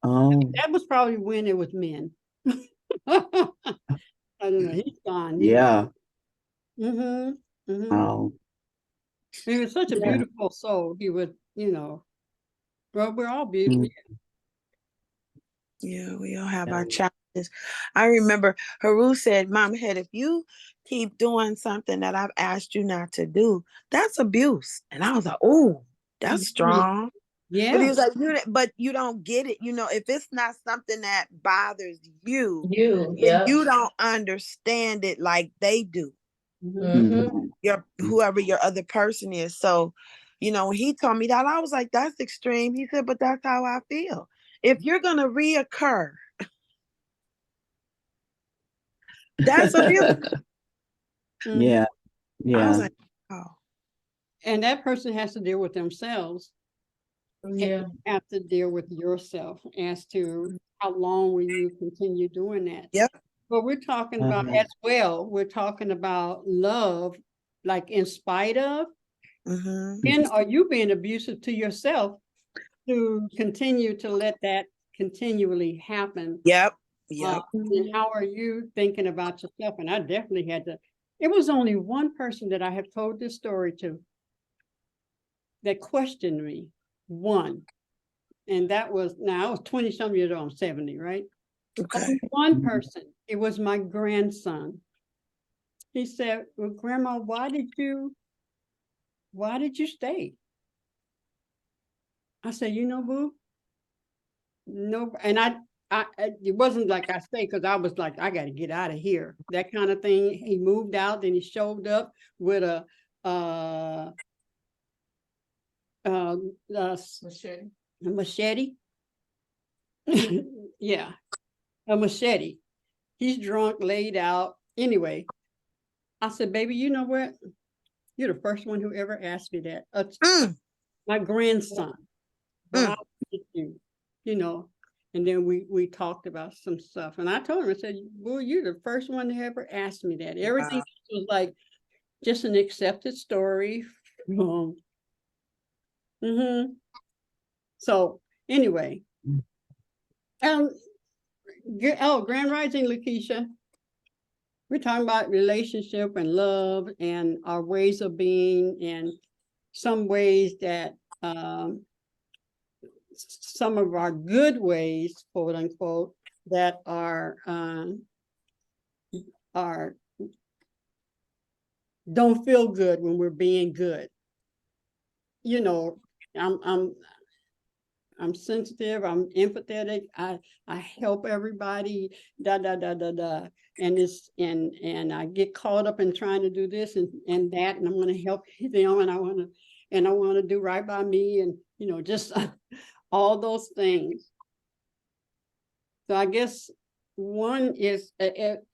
Oh. That was probably when it was men. I don't know. He's gone. Yeah. Oh. He was such a beautiful soul. He would, well, we're all beautiful. Yeah, we all have our challenges. I remember Haru said, Mom Head, if you keep doing something that I've asked you not to do, that's abuse. And I was like, oh, that's strong. Yeah. But he was like, but you don't get it. You know, if it's not something that bothers you, then you don't understand it like they do. Whoever your other person is. So, when he told me that, I was like, that's extreme. He said, but that's how I feel. If you're going to reoccur, that's abuse. Yeah. I was like, oh. And that person has to deal with themselves. Yeah. And you have to deal with yourself as to how long will you continue doing that. Yep. But we're talking about as well, we're talking about love, like in spite of. Then are you being abusive to yourself to continue to let that continually happen? Yep. And how are you thinking about yourself? And I definitely had to. It was only one person that I have told this story to that questioned me. One. And that was, now I was 20-some years old, I'm 70, right? Okay. Only one person. It was my grandson. He said, well, Grandma, why did you stay? I said, boo, no. And it wasn't like I say, because I was like, I got to get out of here. That kind of thing. He moved out, and he showed up with a Machete. machete. Yeah, a machete. He's drunk, laid out. Anyway, I said, baby, you know what? You're the first one who ever asked me that. My grandson. Why did you? You know, and then we talked about some stuff. And I told him, I said, boy, you're the first one to ever ask me that. Everything was like just an accepted story. So anyway, Grand Rising, Lakeisha. We're talking about relationship and love and our ways of being, and some ways that some of our good ways, quote unquote, that are don't feel good when we're being good. You know, I'm sensitive, I'm empathetic, I help everybody, and I get caught up in trying to do this and that, and I'm going to help them, and I want to do right by me, and you know, just all those things. So I guess one is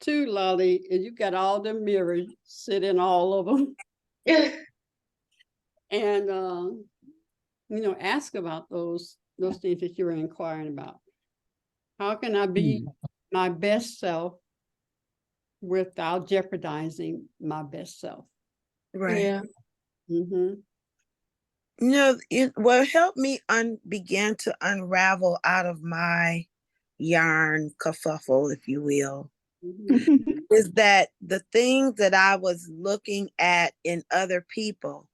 two, Lolly, is you got all the mirrors, sit in all of them. And you know, ask about those things that you're inquiring about. How can I be my best self without jeopardizing my best self? Right. Yeah. What helped me began to unravel out of my yarn kerfuffle, if you will, is that the things that I was looking at in other people,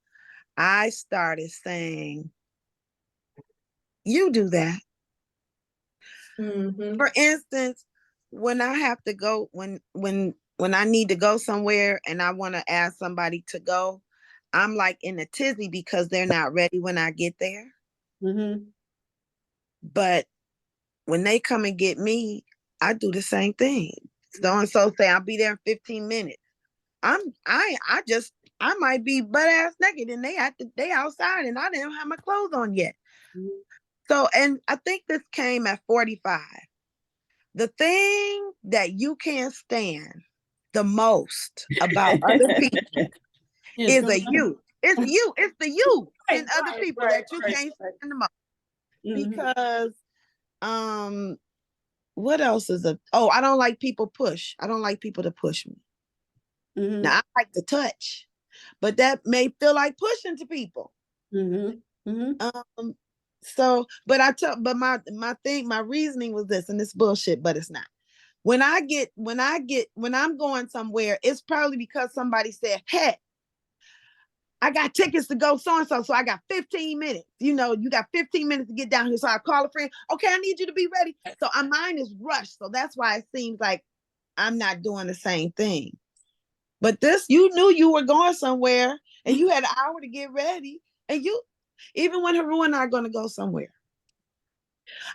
I started saying, you do that. For instance, when I have to go, when I need to go somewhere and I want to ask somebody to go, I'm like in a tizzy because they're not ready when I get there. But when they come and get me, I do the same thing. So say I'll be there in 15 minutes. I might be butt ass naked and they outside and I didn't have my clothes on yet. So, and I think this came at 45. The thing that you can't stand the most about other people is a you. It's you. It's the you and other people that you can't stand the most. Because what else is I don't like people push. I don't like people to push me. Now I like to touch, but that may feel like pushing to people. So, but my reasoning was this, and it's bullshit, but it's not. When I'm going somewhere, it's probably because somebody said, hey, I got tickets to go so-and-so, so I got 15 minutes. You know, you got 15 minutes to get down here. So I call a friend, okay, I need you to be ready. So our mind is rushed. So that's why it seems like I'm not doing the same thing. But this, you knew you were going somewhere and you had an hour to get ready. And even when Haru and I are going to go somewhere,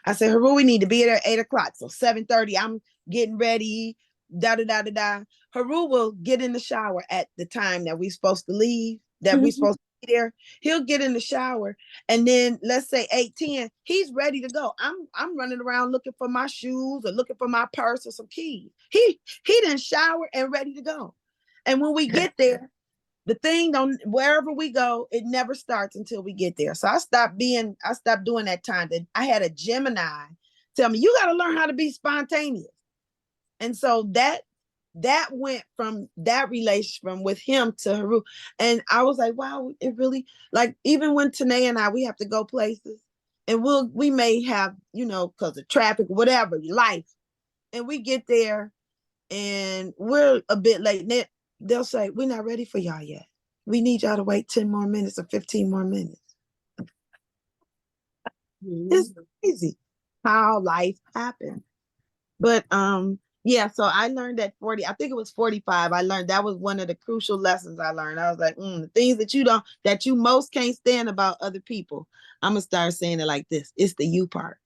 I said, Haru, we need to be there at 8:00. So 7:30, I'm getting ready, Haru will get in the shower at the time that we're supposed to leave, that we're supposed to be there. He'll get in the shower. And then let's say 8:10, he's ready to go. I'm running around looking for my shoes or looking for my purse or some keys. He didn't shower and ready to go. And when we get there, the thing wherever we go, it never starts until we get there. So I stopped doing that time. That I had a Gemini tell me, you got to learn how to be spontaneous. And so that went from that relationship from with him to Haru. And I was like, wow, it really, like, even when Tanae and we have to go places and we may have, you know, because of traffic, whatever, life. And we get there and we're a bit late. They'll say, we're not ready for y'all yet. We need y'all to wait 10 more minutes or 15 more minutes. It's crazy how life happens. But yeah, so I learned at 40, I think it was 45. I learned that was one of the crucial lessons I learned. I was like, the things that you most can't stand about other people. I'm gonna start saying it like this. It's the you part.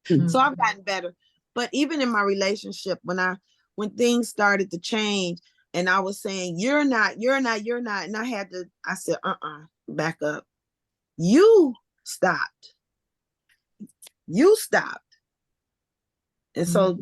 So I've gotten better. But even in my relationship, when things started to change and I was saying, you're not. And I said, back up. You stopped. And so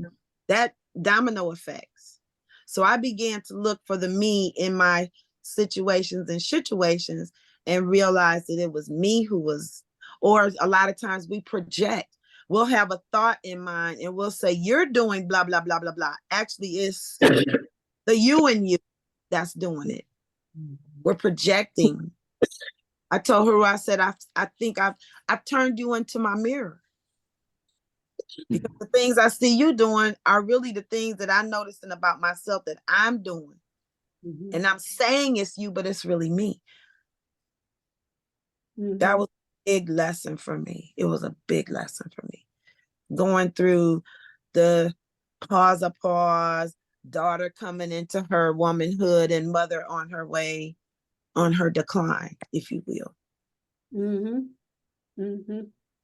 that domino effects. So I began to look for the me in my situations and realized that it was me who was, or a lot of times we project. We'll have a thought in mind and we'll say, you're doing blah, blah, blah, blah, blah. Actually, it's the you and you that's doing it. We're projecting. I told her, I said, I think I've turned you into my mirror. Because the things I see you doing are really the things that I'm noticing about myself that I'm doing. And I'm saying it's you, but it's really me. That was a big lesson for me. It was a big lesson for me. Going through the pause, daughter coming into her womanhood and mother on her way, on her decline, if you will.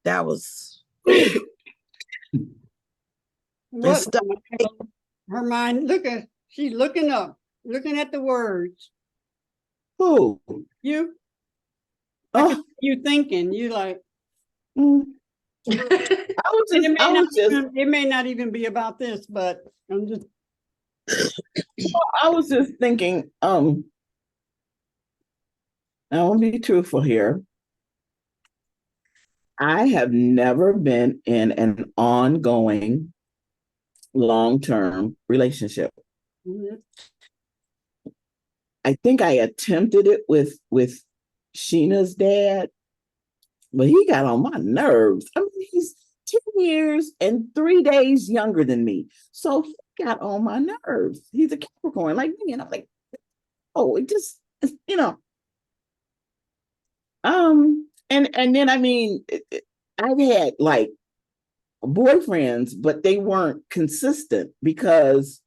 That was... What? Her mind, she's looking up, looking at the words. Who? You? You thinking, you like. It may not even be about this, but I'm just. I was just thinking, I want to be truthful here. I have never been in an ongoing long-term relationship. I think I attempted it with Sheena's dad, but he got on my nerves. I mean, he's 10 years and 3 days younger than me. So he got on my nerves. He's a Capricorn like me. And I'm like, oh, it just, you know. And then, I mean, I've had like boyfriends, but they weren't consistent because,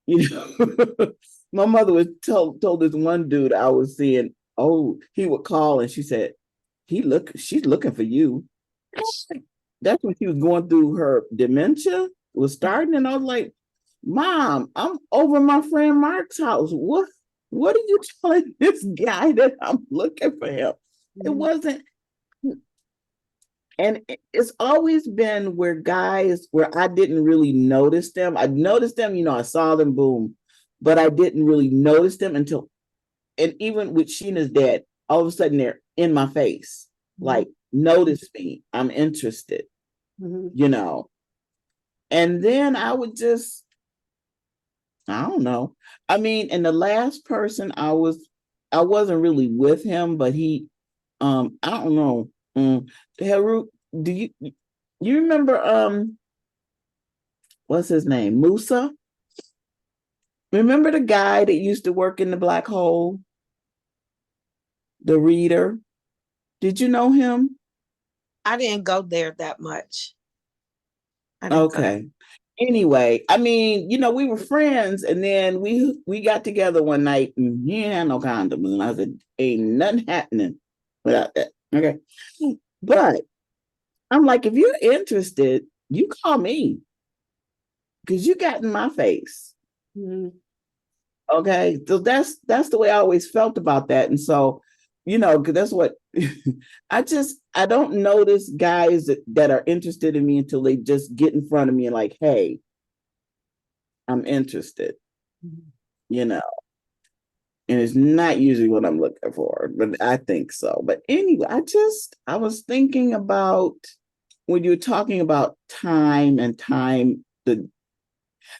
you know, my mother was told this one dude I was seeing, he would call and she said, she's looking for you. That's when she was going through her dementia was starting. And I was like, Mom, I'm over my friend Mark's house. What are you telling this guy that I'm looking for him? It wasn't. And it's always been where I didn't really notice them. I noticed them, you know, I saw them, boom, but I didn't really notice them until, and even with Sheena's dad, all of a sudden they're in my face, like, notice me, I'm interested, you know. And then I would just, I don't know. I mean, and the last person I wasn't really with him, but he, I don't know. Haru, do you remember what's his name? Musa? Remember the guy that used to work in the black hole? The reader? Did you know him? I didn't go there that much. Okay. Anyway, I mean, you know, we were friends, and then we got together one night and he had no condoms. And I said, ain't nothing happening without that. Okay. But I'm like, if you're interested, you call me. Because you got in my face. Okay. So that's the way I always felt about that. And so, you know, because that's what I don't notice guys that are interested in me until they just get in front of me and like, hey, I'm interested, you know. And it's not usually what I'm looking for, but I think so. But anyway, I was thinking about when you were talking about time,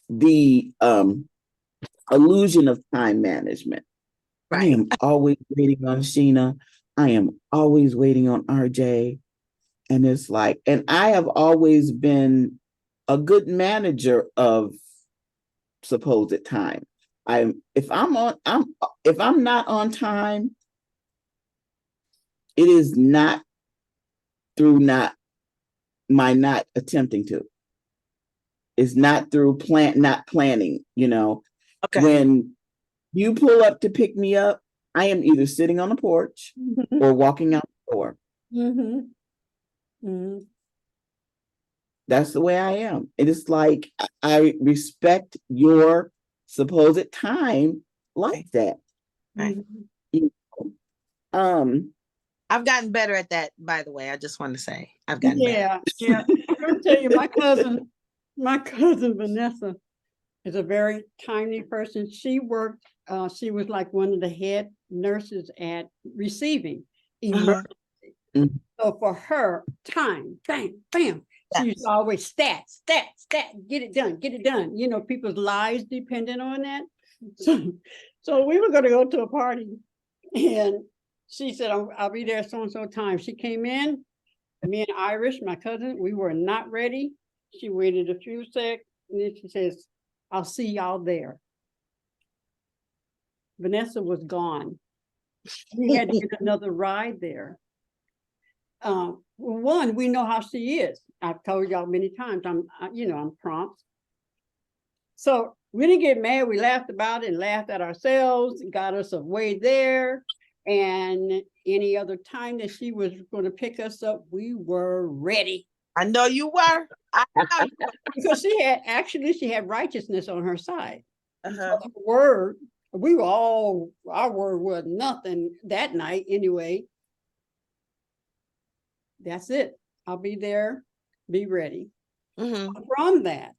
the illusion of time management. Right. I am always waiting on Sheena. I am always waiting on RJ. And it's like, and I have always been a good manager of supposed time. If I'm not on time, it is not through not attempting to. It's not through not planning, you know. Okay. When you pull up to pick me up, I am either sitting on the porch or walking out the door. That's the way I am. It is like I respect your supposed time like that. Right. Mhm. You know? I've gotten better at that, by the way. I just want to say I've gotten better. Yeah, yeah. I'm gonna tell you, my cousin Vanessa is a very timely person. She worked, she was like one of the head nurses at receiving Uh-huh. emergency. So for her, time, bam, bam. She used to always stat, get it done, get it done. You know, people's lives dependent on that. So we were gonna go to a party, and she said, I'll be there so and so time. She came in, me and Irish, my cousin, we were not ready. She waited a few seconds, and then she says, I'll see y'all there. Vanessa was gone. We had to get another ride there. One, we know how she is. I've told y'all many times, I'm prompt. So we didn't get mad. We laughed about it and laughed at ourselves and got us away there. And any other time that she was going to pick us up, we were ready. I know you were. I know you were. Because she had righteousness on her side. Uh-huh. So her word, our word was nothing that night anyway. That's it. I'll be there, be ready. Mhm. From that,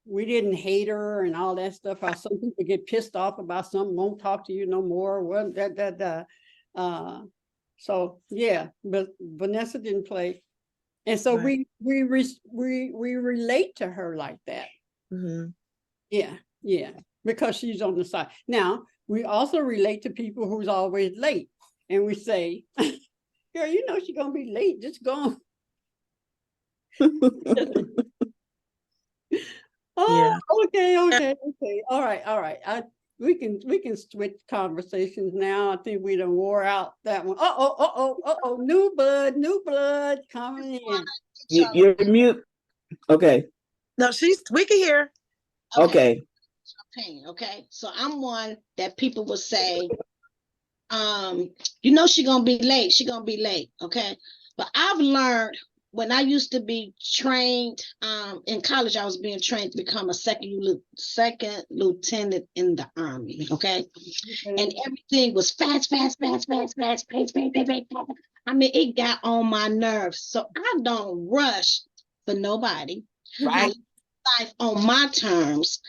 we didn't hate her and all that stuff. How some people get pissed off about something, won't talk to you no more. Well, so yeah, but Vanessa didn't play, and so Right. we relate to her like that. Mhm. Yeah, because she's on the side. Now we also relate to people who's always late, and we say, "Girl, you know she's gonna be late. Just go on." Yeah. Oh, okay. All right. We can switch conversations now. I think we done wore out that one. New blood coming in. You're mute. Okay. No, we can hear. Okay. Okay. So I'm one that people will say, you know, she gonna be late. She gonna be late. Okay. But I've learned when I used to be trained, in college, I was being trained to become a second lieutenant in the Army. Okay. And everything was fast. I mean, it got on my nerves. So I don't rush for nobody. I Right. live life on my terms.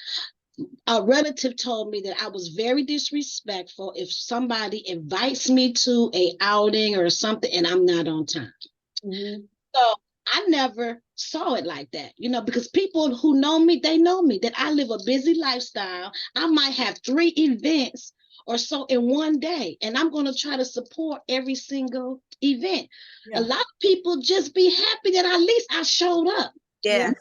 A relative told me that I was very disrespectful if somebody invites me to a outing or something and I'm not on time. Mm-hmm. So I never saw it like that, you know, because people who know me, they know me that I live a busy lifestyle. I might have 3 events or so in one day, and I'm going to try to support every single event. Yeah. A lot of people just be happy that at least I showed up. Yeah.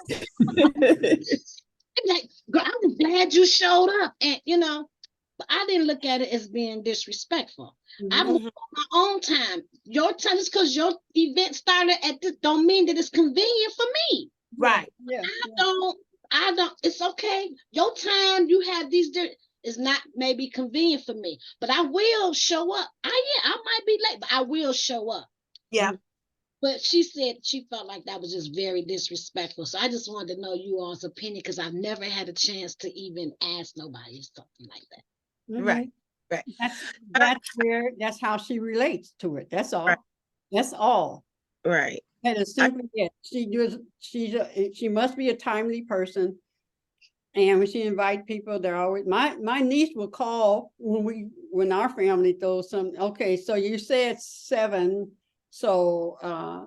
Like, girl, I'm glad you showed up. And, you know, but I didn't look at it as being disrespectful. I Mhm. moved on my own time. Your time is because your event started at this, don't mean that it's convenient for me. Right. Yeah. I don't, it's okay. Your time, you have these, is not maybe convenient for me, but I will show up. Yeah, I might be late, but I will show up. Yeah. But she said she felt like that was just very disrespectful. So I just wanted to know you all's opinion because I've never had a chance to even ask nobody something like that. Mhm. Right. Right. That's how she relates to it. That's all. Right. That's all. Right. And it's simply it. She must be a timely person. And when she invite people, they're always my niece will call when our family throws something. Okay, so you said 7, so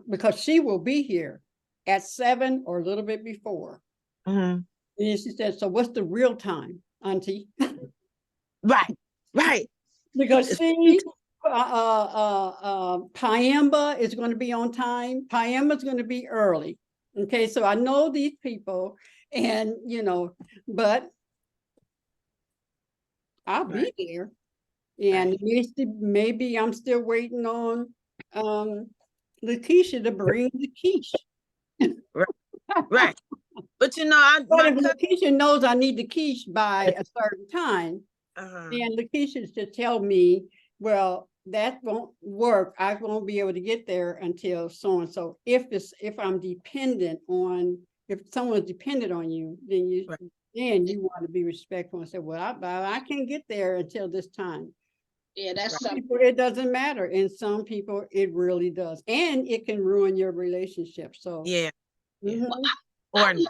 because she will be here at 7 or a little bit before. Mhm. And she said, so what's the real time, Auntie? Right. Right. Because she Piamba is going to be on time. Piamba is going to be early. Okay, so I know these people, and but I'll be there. And maybe I'm still waiting on Lakeisha to bring the quiche. Right. But you know, But if Lakeisha knows I need the quiche by a certain time, uh-huh. and Lakeisha should tell me, well, that won't work. I won't be able to get there until so and so. If I'm dependent on if someone's dependent on you, then Right. you want to be respectful and say, well, I can't get there until this time. Yeah, that's Some something. people, it doesn't matter. And some people, it really does. And it can ruin your relationship. So, Yeah. mhm. I Or like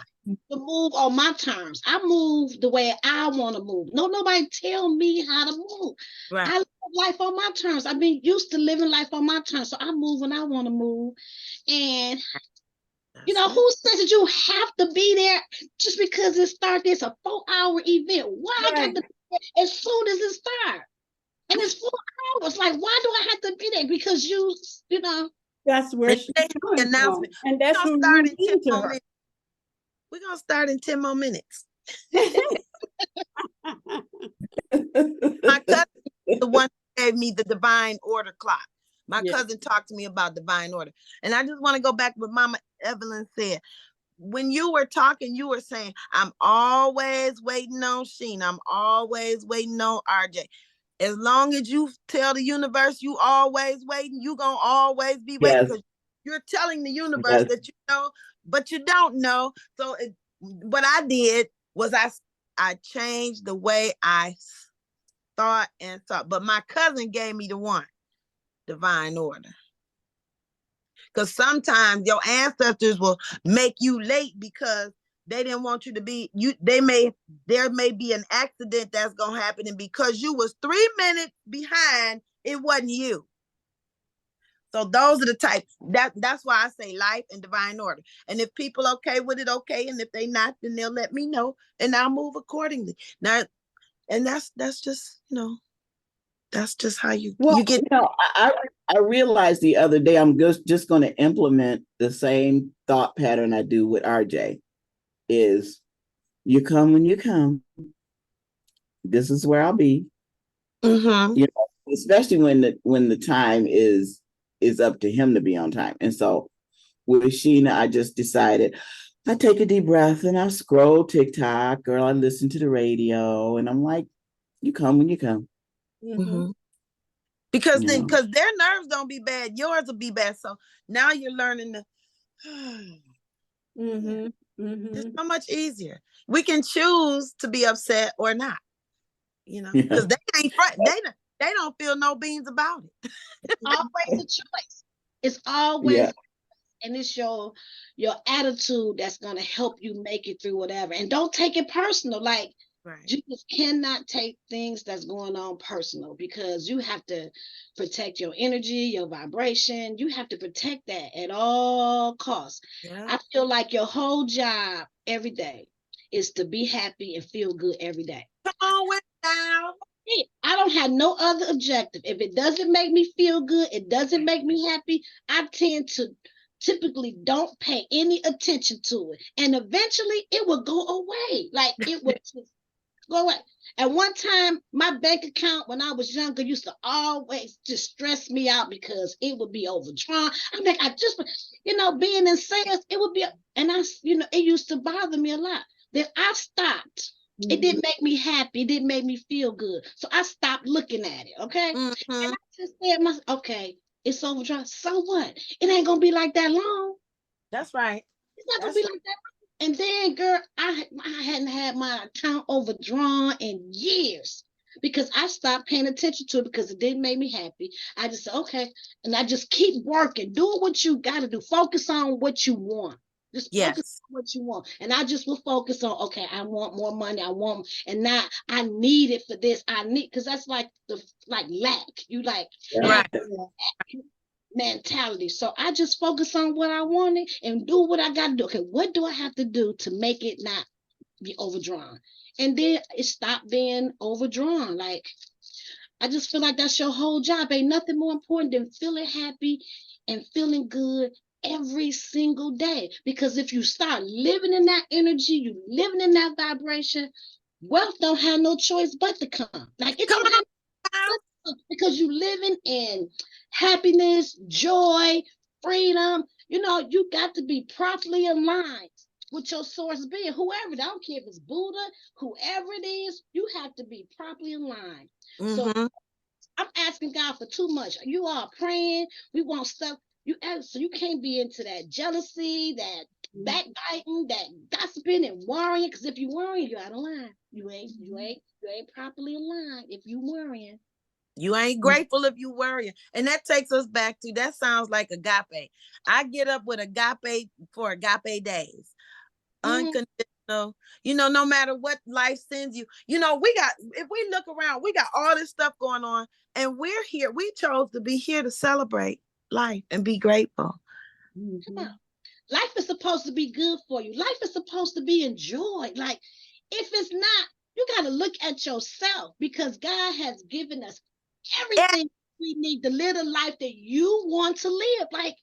to move on my terms. I move the way I want to move. No, nobody tell me how to move. right. I live life on my terms. I've been used to living life on my terms. So I move when I want to move. And you know, who says that you have to be there just because it starts? It's a 4-hour event. Why I got to be there as soon as it starts? And it's 4 hours. Like, why do I have to be there? Because you know. That's where And she's they have the coming from. announcement. And that's We're who gonna start you in 10 mean to more her. minutes. We're gonna start in 10 more minutes. My cousin is the one who gave me the divine order clock. My Yeah. cousin talked to me about divine order. And I just want to go back to what Mama Evelyn said. When you were talking, you were saying, I'm always waiting on Sheena. I'm always waiting on RJ. As long as you tell the universe you always waiting, you gonna always be waiting, Yes. because you're telling the universe Yes. that you know, but you don't know. So what I did was I changed the way I thought and thought. But my cousin gave me the one, divine order. Because sometimes your ancestors will make you late because they didn't want you to be there may be an accident that's gonna happen, and because you was 3 minutes behind, it wasn't you. So those are the types that's why I say life and divine order. And if people okay with it, okay, and if they not, then they'll let me know and I'll move accordingly. Now, and that's just, that's just how you get. I realized the other day I'm just going to implement the same thought pattern I do with RJ. Is you come when you come. This is where I'll be. Mm-hmm. Especially when the time is up to him to be on time. And so with Sheena, I just decided I take a deep breath and I scroll TikTok or I listen to the radio, and I'm like, you come when you come. Mm-hmm. Because their nerves don't be bad, yours will be bad. So now you're learning to it's so much easier. We can choose to be upset or not, because they ain't they don't feel no beans about it. It's always a choice. It's always, and it's your attitude that's gonna help you make it through whatever. And don't take it personal. Like, you just cannot take things that's going on personal, because you have to protect your energy, your vibration. You have to protect that at all costs. Yeah. I feel like your whole job every day is to be happy and feel good every day. Come on with now. I don't have no other objective. If it doesn't make me feel good, it doesn't make me happy, I tend to typically don't pay any attention to it. And eventually it will go away. Like, it will just go away. At one time, my bank account when I was younger used to always just stress me out because it would be overdrawn. I'm like, I just, being in sales, it would be, and it used to bother me a lot. Then I stopped. It didn't make me happy. It didn't make me feel good. So I stopped looking at it. Okay. And I just said, okay, it's overdrawn. So what? It ain't gonna be like that long. That's right. It's not gonna be like that. And then, girl, I hadn't had my account overdrawn in years because I stopped paying attention to it because it didn't make me happy. I just said, okay, and I just keep working. Do what you got to do. Focus on what you want. Just focus on what you want. And I just will focus on, okay, I want more money. And not, I need it for this. I need, because that's like lack. You Right. mentality. So I just focus on what I wanted and do what I got to do. Okay, what do I have to do to make it not be overdrawn? And then it stopped being overdrawn. Like, I just feel like that's your whole job. Ain't nothing more important than feeling happy and feeling good every single day. Because if you start living in that energy, you living in that vibration, wealth don't have no choice but to come. Like, it don't have because you living in happiness, joy, freedom. You got to be properly aligned with your source being, whoever. I don't care if it's Buddha, whoever it is, you have to be properly aligned. So I'm asking God for too much. You are praying. We want stuff. So you can't be into that jealousy, that backbiting, that gossiping and worrying. Because if you worrying, you're out of line. You ain't properly aligned if you worrying. You ain't grateful if you worrying. And that takes us back to, that sounds like agape. I get up with agape for agape days. Unconditional, no matter what life sends you. If we look around, we got all this stuff going on, and we're here. We chose to be here to celebrate life and be grateful. Come on. Life is supposed to be good for you. Life is supposed to be enjoyed. Like, if it's not, you got to look at yourself, because God has given us everything we need to live the life that you want to live. Like,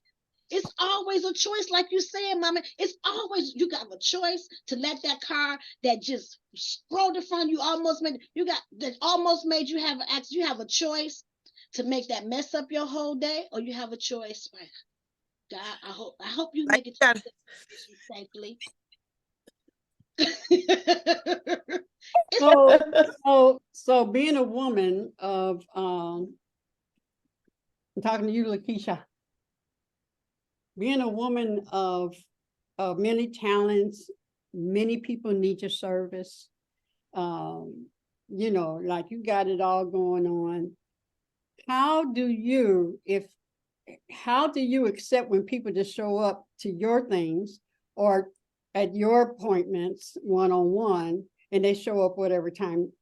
it's always a choice, like you said, Mama. It's always, you got a choice to let that car that just scrolled in front of you almost made you have an accident. You have a choice to make that mess up your whole day, or you have a choice. Right? God, I hope you make it safely. So being a woman of I'm talking to you, Lakeisha. Being a woman of many talents, many people need your service. Like, you got it all going on. How do you accept when people just show up to your things or at your appointments one-on-one, and they show up whatever time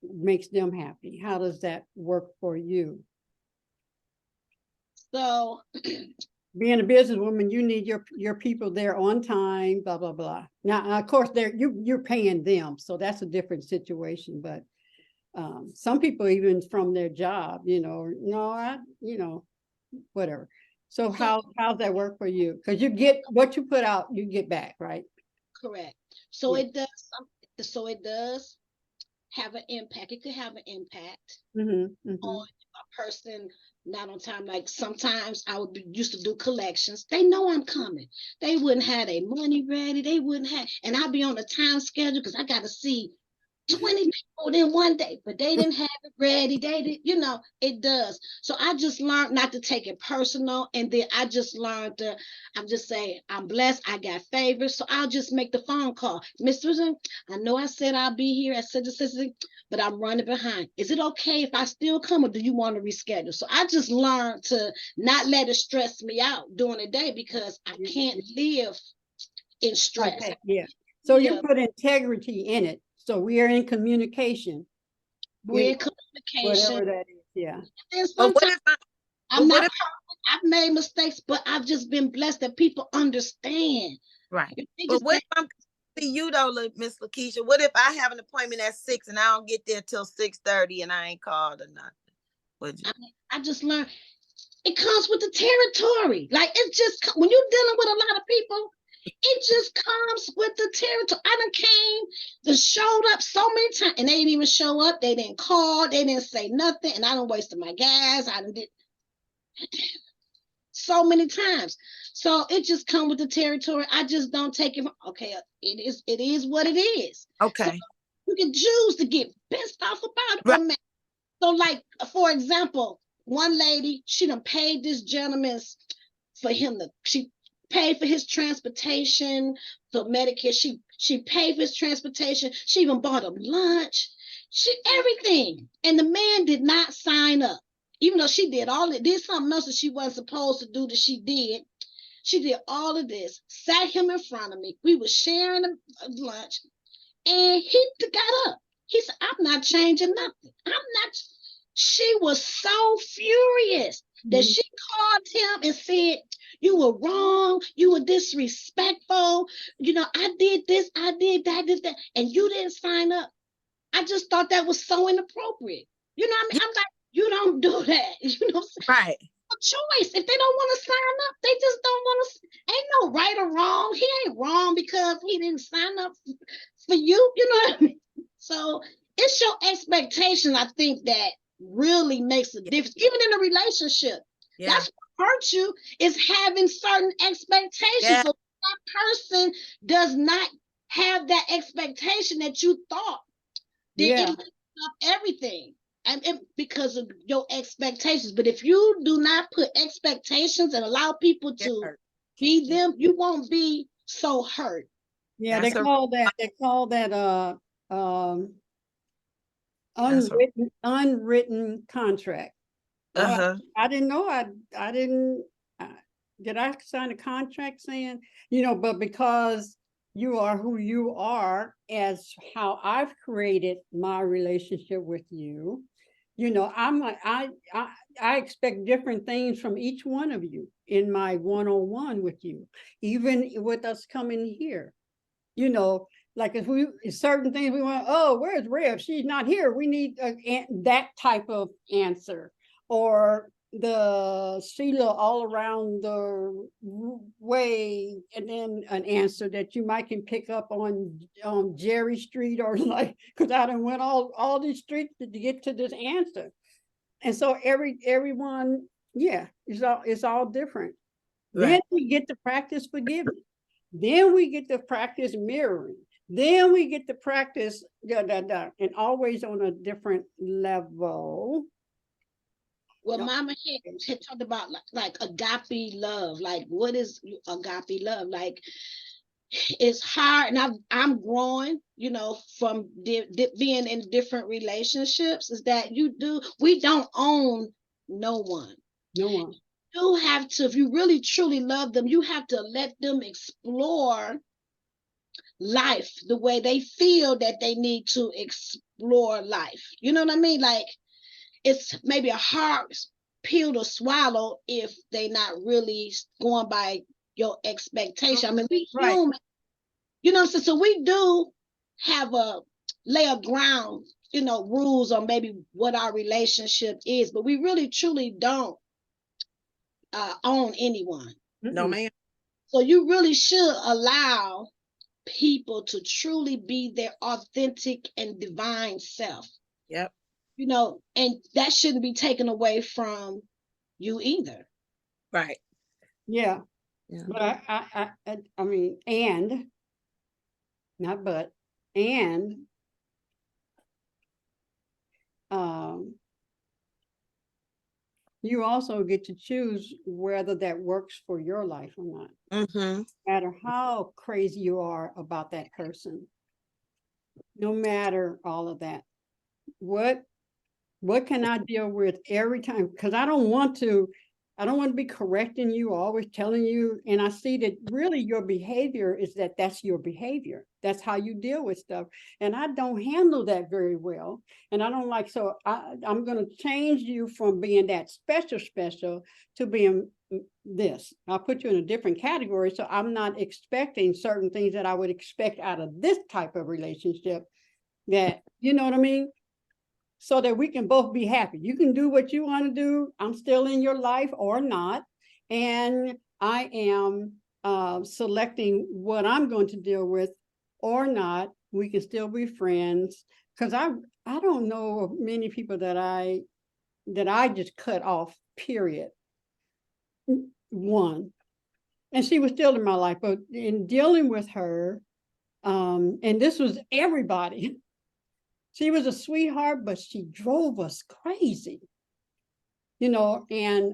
makes them happy? How does that work for you? So being a businesswoman, you need your people there on time, blah, blah, blah. Now, of course, you're paying them, so that's a different situation. But some people, even from their job, whatever. So how's that work for you? Because you get what you put out, you get back, right? Correct. So it does have an impact. It could have an impact on a person not on time. Like, sometimes I would used to do collections. They know I'm coming. They wouldn't have their money ready. They wouldn't have, and I'll be on a time schedule because I got to see 20 people in one day, but they didn't have it ready. They did, it does. So I just learned not to take it personal. And then I just learned I'm just saying, I'm blessed. I got favors. So I'll just make the phone call. Mr. I know I said I'll be here at such and such, but I'm running behind. Is it okay if I still come, or do you want to reschedule? So I just learned to not let it stress me out during the day, because I can't live in stress. Okay, yeah. So you put integrity in it. So we are in communication. We're in communication. Whatever that is, yeah. And sometimes I'm not perfect. I've made mistakes, but I've just been blessed that people understand. Right. But what if I'm see you though, Miss Lakeisha? What if I have an appointment at 6 and I don't get there till 6:30 and I ain't called or nothing? I just learned it comes with the territory. Like, it's just when you're dealing with a lot of people, it just comes with the territory. I done showed up so many times, and they didn't even show up. They didn't call. They didn't say nothing, and I done wasted my gas. I done did so many times. So it just comes with the territory. I just don't take it. Okay, it is what it is. Okay. So you can choose to get pissed off about it. Right. So, like, for example, one lady, she done paid this gentleman she paid for his transportation for Medicare. She paid for his transportation. She even bought him lunch. Everything. And the man did not sign up. Even though she did something else that she wasn't supposed to do that she did. She did all of this, sat him in front of me. We were sharing a lunch, and he got up. He said, I'm not changing nothing. She was so furious that she called him and said, you were wrong. You were disrespectful. I did this, I did that, and you didn't sign up. I just thought that was so inappropriate. You know what I mean? I'm like, you don't do that. Right. A choice. If they don't want to sign up, they just don't want to. Ain't no right or wrong. He ain't wrong because he didn't sign up for you. You know what I mean? So it's your expectation, I think, that really makes a difference, even in a relationship. Yeah. That's what hurts you, is having certain expectations. Yeah. So that person does not have that expectation that you thought. It messes up everything. And because of your expectations. But if you do not put expectations and allow people to be them, you won't be so hurt. Yeah, That's they call that um That's a- unwritten contract. Well, Uh-huh. I didn't know. I didn't. Did I sign a contract saying, but because you are who you are, as how I've created my relationship with you, I'm like I expect different things from each one of you in my one-on-one with you, even with us coming here. Like if certain things we want, oh, where's Rev? She's not here. We need that type of answer, or the Sheila all around the way, and then an answer that you might can pick up on Jerry Street, or like, because I done went all these streets to get to this answer. And so everyone, yeah, it's all different. Then Right. we get to practice forgiveness. Then we get to practice mirroring. Then we get to practice and always on a different level. Well, No. Mama had talked about like agape love. Like, what is agape love? Like, it's hard, and I'm growing, from being in different relationships. Is that we don't own no one. No one. You have to, if you really truly love them, you have to let them explore life the way they feel that they need to explore life. You know what I mean? Like, it's maybe a hard pill to swallow if they're not really going by your expectation. I mean, we Right. human, so we do have a lay of ground, rules on maybe what our relationship is, but we really truly don't own anyone. No, ma'am. So you really should allow people to truly be their authentic and divine self. Yep. And that shouldn't be taken away from you either. Right. Yeah. Yeah. But I mean, and not but, and you also get to choose whether that works for your life or not. Mm-hmm. No matter how crazy you are about that person, no matter all of that, what can I deal with every time? Because I don't want to be correcting you, always telling you. And I see that really your behavior is that's your behavior. That's how you deal with stuff. And I don't handle that very well. And I don't like, so I'm going to change you from being that special to being this. I'll put you in a different category. So I'm not expecting certain things that I would expect out of this type of relationship, that, you know what I mean? So that we can both be happy. You can do what you want to do. I'm still in your life or not. And I am selecting what I'm going to deal with or not. We can still be friends. Because I don't know of many people that I just cut off, period. One. And she was still in my life. But in dealing with her, and this was everybody. She was a sweetheart, but she drove us crazy, and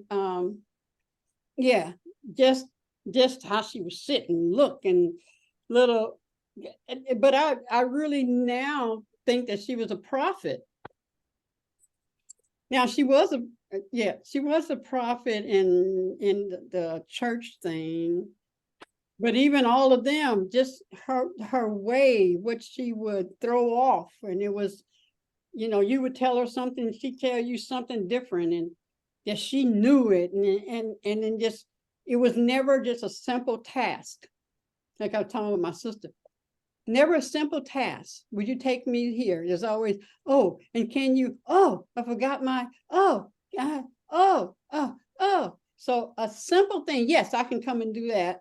yeah, just how she was sitting, looking little, but I really now think that she was a prophet. Now she was a prophet in the church thing. But even all of them, just her way, what she would throw off, and it was, you would tell her something, she'd tell you something different, and that she knew it, and then just, it was never just a simple task. Like I was talking with my sister, never a simple task. Would you take me here? There's always, oh, and can you? Oh, I forgot my. Oh, oh. So a simple thing, yes, I can come and do that.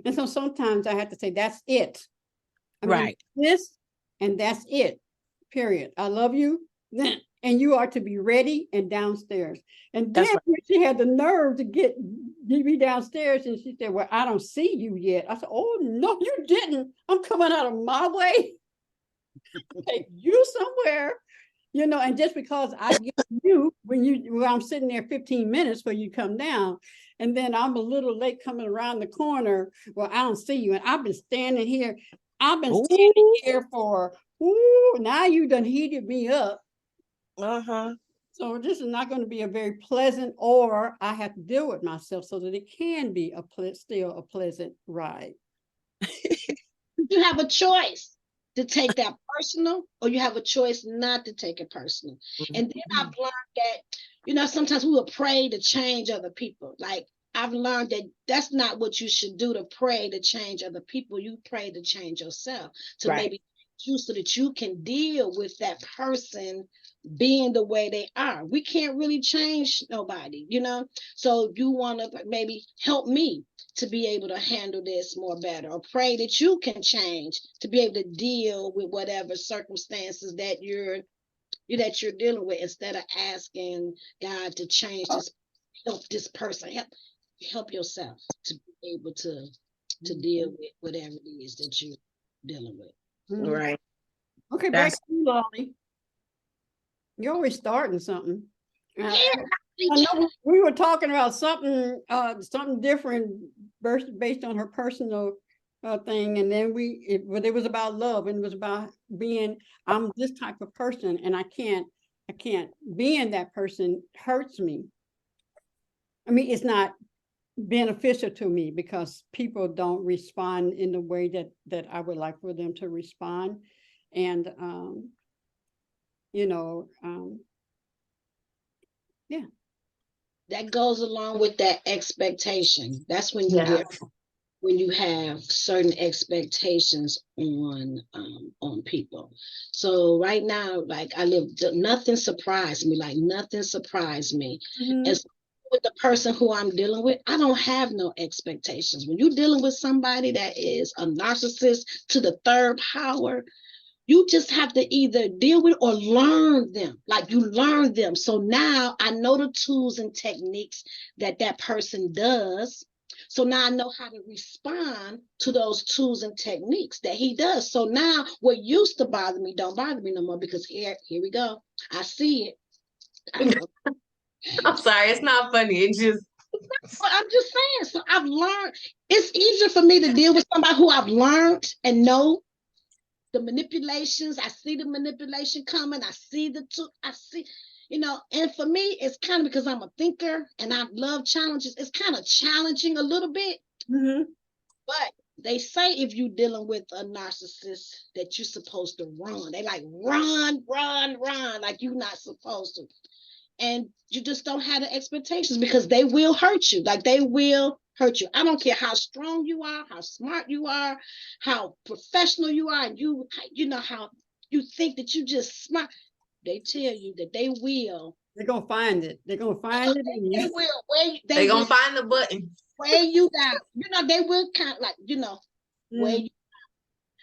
And so sometimes I have to say, that's it. I mean, Right. this, and that's it, period. I love you, and you are to be ready and downstairs. And then she had the nerve to get me downstairs, and she said, well, I don't see you yet. I said, oh, no, you didn't. I'm coming out of my way. Take you somewhere, You know, and just because I get you when I'm sitting there 15 minutes for you come down, and then I'm a little late coming around the corner, well, I don't see you. And I've been standing here. I've been standing Ooh. here for, now you done heated me up. Uh-huh. So this is not going to be a very pleasant, or I have to deal with myself so that it can be still a pleasant ride. You have a choice to take that personal, or you have a choice not to take it personal. And then I've learned that, you know, sometimes we will pray to change other people. Like, I've learned that that's not what you should do, to pray to change other people. You pray to change yourself, to Right. maybe you, so that you can deal with that person being the way they are. We can't really change nobody, you know? So you want to maybe help me to be able to handle this more better, or pray that you can change to be able to deal with whatever circumstances that you're dealing with, instead of asking God to change this, help this person, help yourself to be able to deal with whatever it is that you're dealing with. Mhm. Right. Okay, back That's to you, Lolly. You're always starting something. Yeah, I know we were talking about something different based on her personal thing, and then it was about love, and it was about being, I'm this type of person, and I can't being that person hurts me. I mean, it's not beneficial to me because people don't respond in the way that I would like for them to respond, and you know, yeah. that goes along with that expectation. That's when you Yeah. get, when you have certain expectations on people. So right now, like, nothing surprised me. Like, nothing surprised me. Mhm. And so with the person who I'm dealing with, I don't have no expectations. When you're dealing with somebody that is a narcissist to the third power, you just have to either deal with or learn them. Like, you learn them. So now I know the tools and techniques that that person does. So now I know how to respond to those tools and techniques that he does. So now what used to bother me don't bother me no more, because here we go. I see it. I'm sorry, it's not funny. It just But I'm just saying. So I've learned. It's easier for me to deal with somebody who I've learned and know the manipulations. I see the manipulation coming. I see I see, you know, and for me, it's kind of because I'm a thinker and I love challenges. It's kind of challenging a little bit, Mhm. but they say if you're dealing with a narcissist that you're supposed to run. They like run, like you're not supposed to. And you just don't have the expectations, because they will hurt you. Like, they will hurt you. I don't care how strong you are, how smart you are, how professional you are, and you know how you think that you just smart. They tell you that they will. They're gonna find it. They're gonna find it in They you. will they gonna find the button. weigh you down. You know, they will kind of, like, you know, weigh you.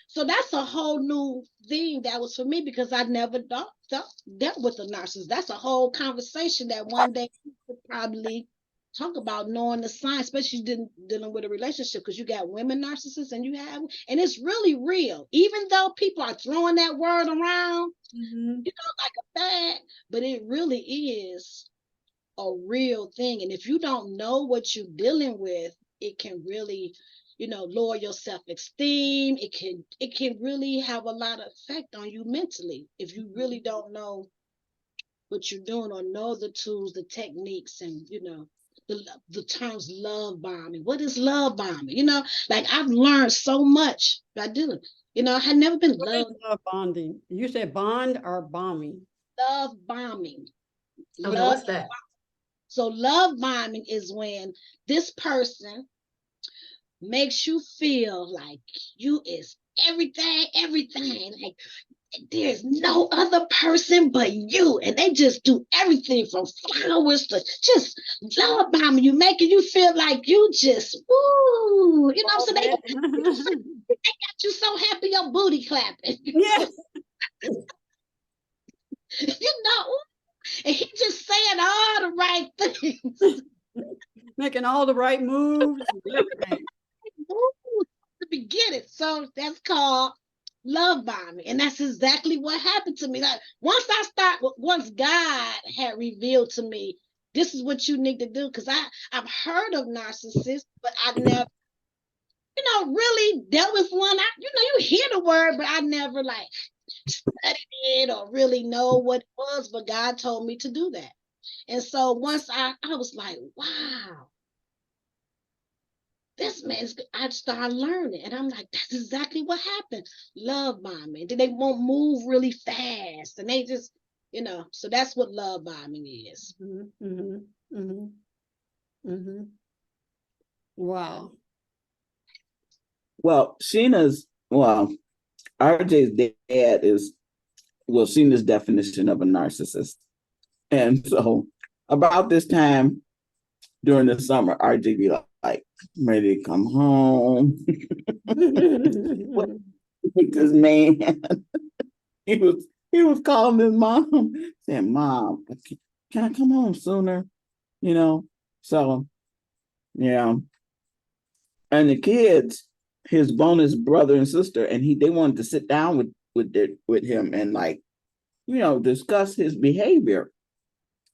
So that's a whole new thing that was for me, because I never dealt with a narcissist. That's a whole conversation that one day we could probably talk about, knowing the signs, especially dealing with a relationship, because you got women narcissists and and it's really real. Even though people are throwing that word around, Mhm. you know, like a fad, but it really is a real thing. And if you don't know what you're dealing with, it can really, you know, lower your self-esteem. It can really have a lot of effect on you mentally if you really don't know what you're doing, or know the tools, the techniques, and, you know, the terms love bombing. What is love bombing? You know, like, I've learned so much by doing. You know, I had never been What is love bonding? You said bond or bombing? love bombing. Okay, Love. what's that? So love bombing is when this person makes you feel like you is everything. Like, there's no other person but you. And they just do everything from flowers to just love bombing you, making you feel like you just, woo. You know, so they got you so happy your booty clapping. Yeah. You know, and he just saying all the right things. Making all the right moves and everything. Woo, to begin it. So that's called love bombing. And that's exactly what happened to me. Like once God had revealed to me, this is what you need to do. Because I've heard of narcissists, but I never, really dealt with one. You hear the word, but I never like studied it or really know what it was. But God told me to do that. And so once I was like, wow, this man's, I started learning. And I'm like, that's exactly what happened. Love bombing. Then they won't move really fast. And they just, so that's what love bombing is. Wow. Well, RJ's dad is, Sheena's definition of a narcissist. And so about this time during the summer, RJ be like, I'm ready to come home. This man, he was calling his mom, saying, Mom, can I come home sooner? So yeah. And the kids, his bonus brother and sister, and they wanted to sit down with him and discuss his behavior.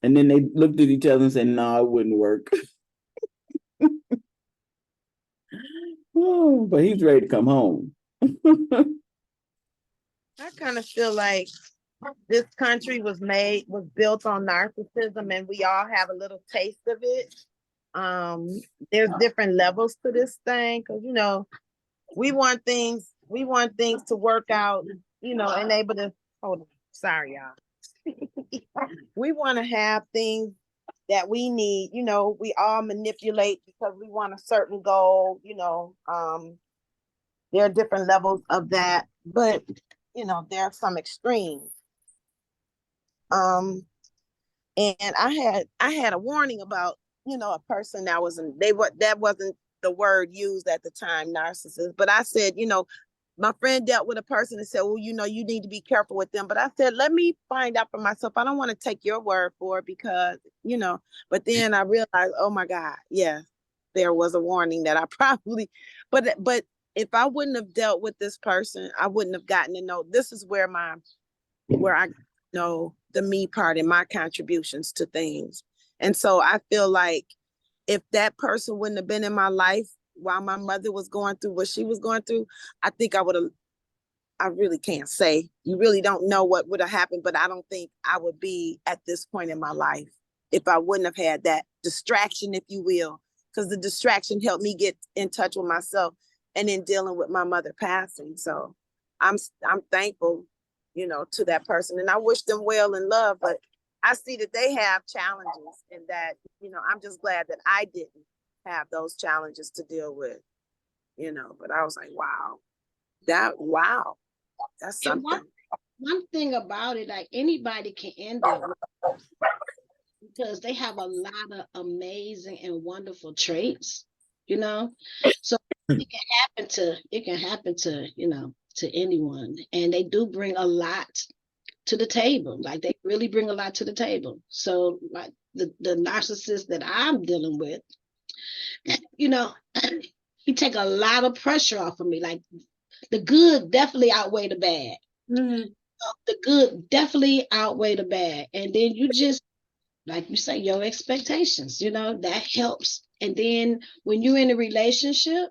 And then they looked at each other and said, no, it wouldn't work. Oh, but he's ready to come home. I kind of feel like this country was built on narcissism, and we all have a little taste of it. There's different levels to this thing, because we want things to work out, and able to hold on. Sorry, y'all. We want to have things that we need, we all manipulate because we want a certain goal, there are different levels of that, but there are some extremes. And I had a warning about, a person that wasn't the word used at the time, narcissist, but I said, my friend dealt with a person and said, well, you need to be careful with them. But I said, let me find out for myself. I don't want to take your word for it because, but then I realized, oh my God, yeah, there was a warning that I probably, but if I wouldn't have dealt with this person, I wouldn't have gotten to know. This is where I know the me part and my contributions to things. And so I feel like if that person wouldn't have been in my life while my mother was going through what she was going through, I think I really can't say. You really don't know what would have happened, but I don't think I would be at this point in my life if I wouldn't have had that distraction, if you will, because the distraction helped me get in touch with myself and in dealing with my mother passing. So I'm thankful, to that person, and I wish them well in love, but I see that they have challenges, and that, I'm just glad that I didn't have those challenges to deal with, but I was like, wow, that's something. One thing about it, like anybody can end up because they have a lot of amazing and wonderful traits, so it can happen to to anyone, and they do bring a lot to the table. Like they really bring a lot to the table. So like the narcissist that I'm dealing with, he take a lot of pressure off of me. Like the good definitely outweigh the bad. The good definitely outweigh the bad. And then you just, like you say, your expectations, that helps. And then when you're in a relationship,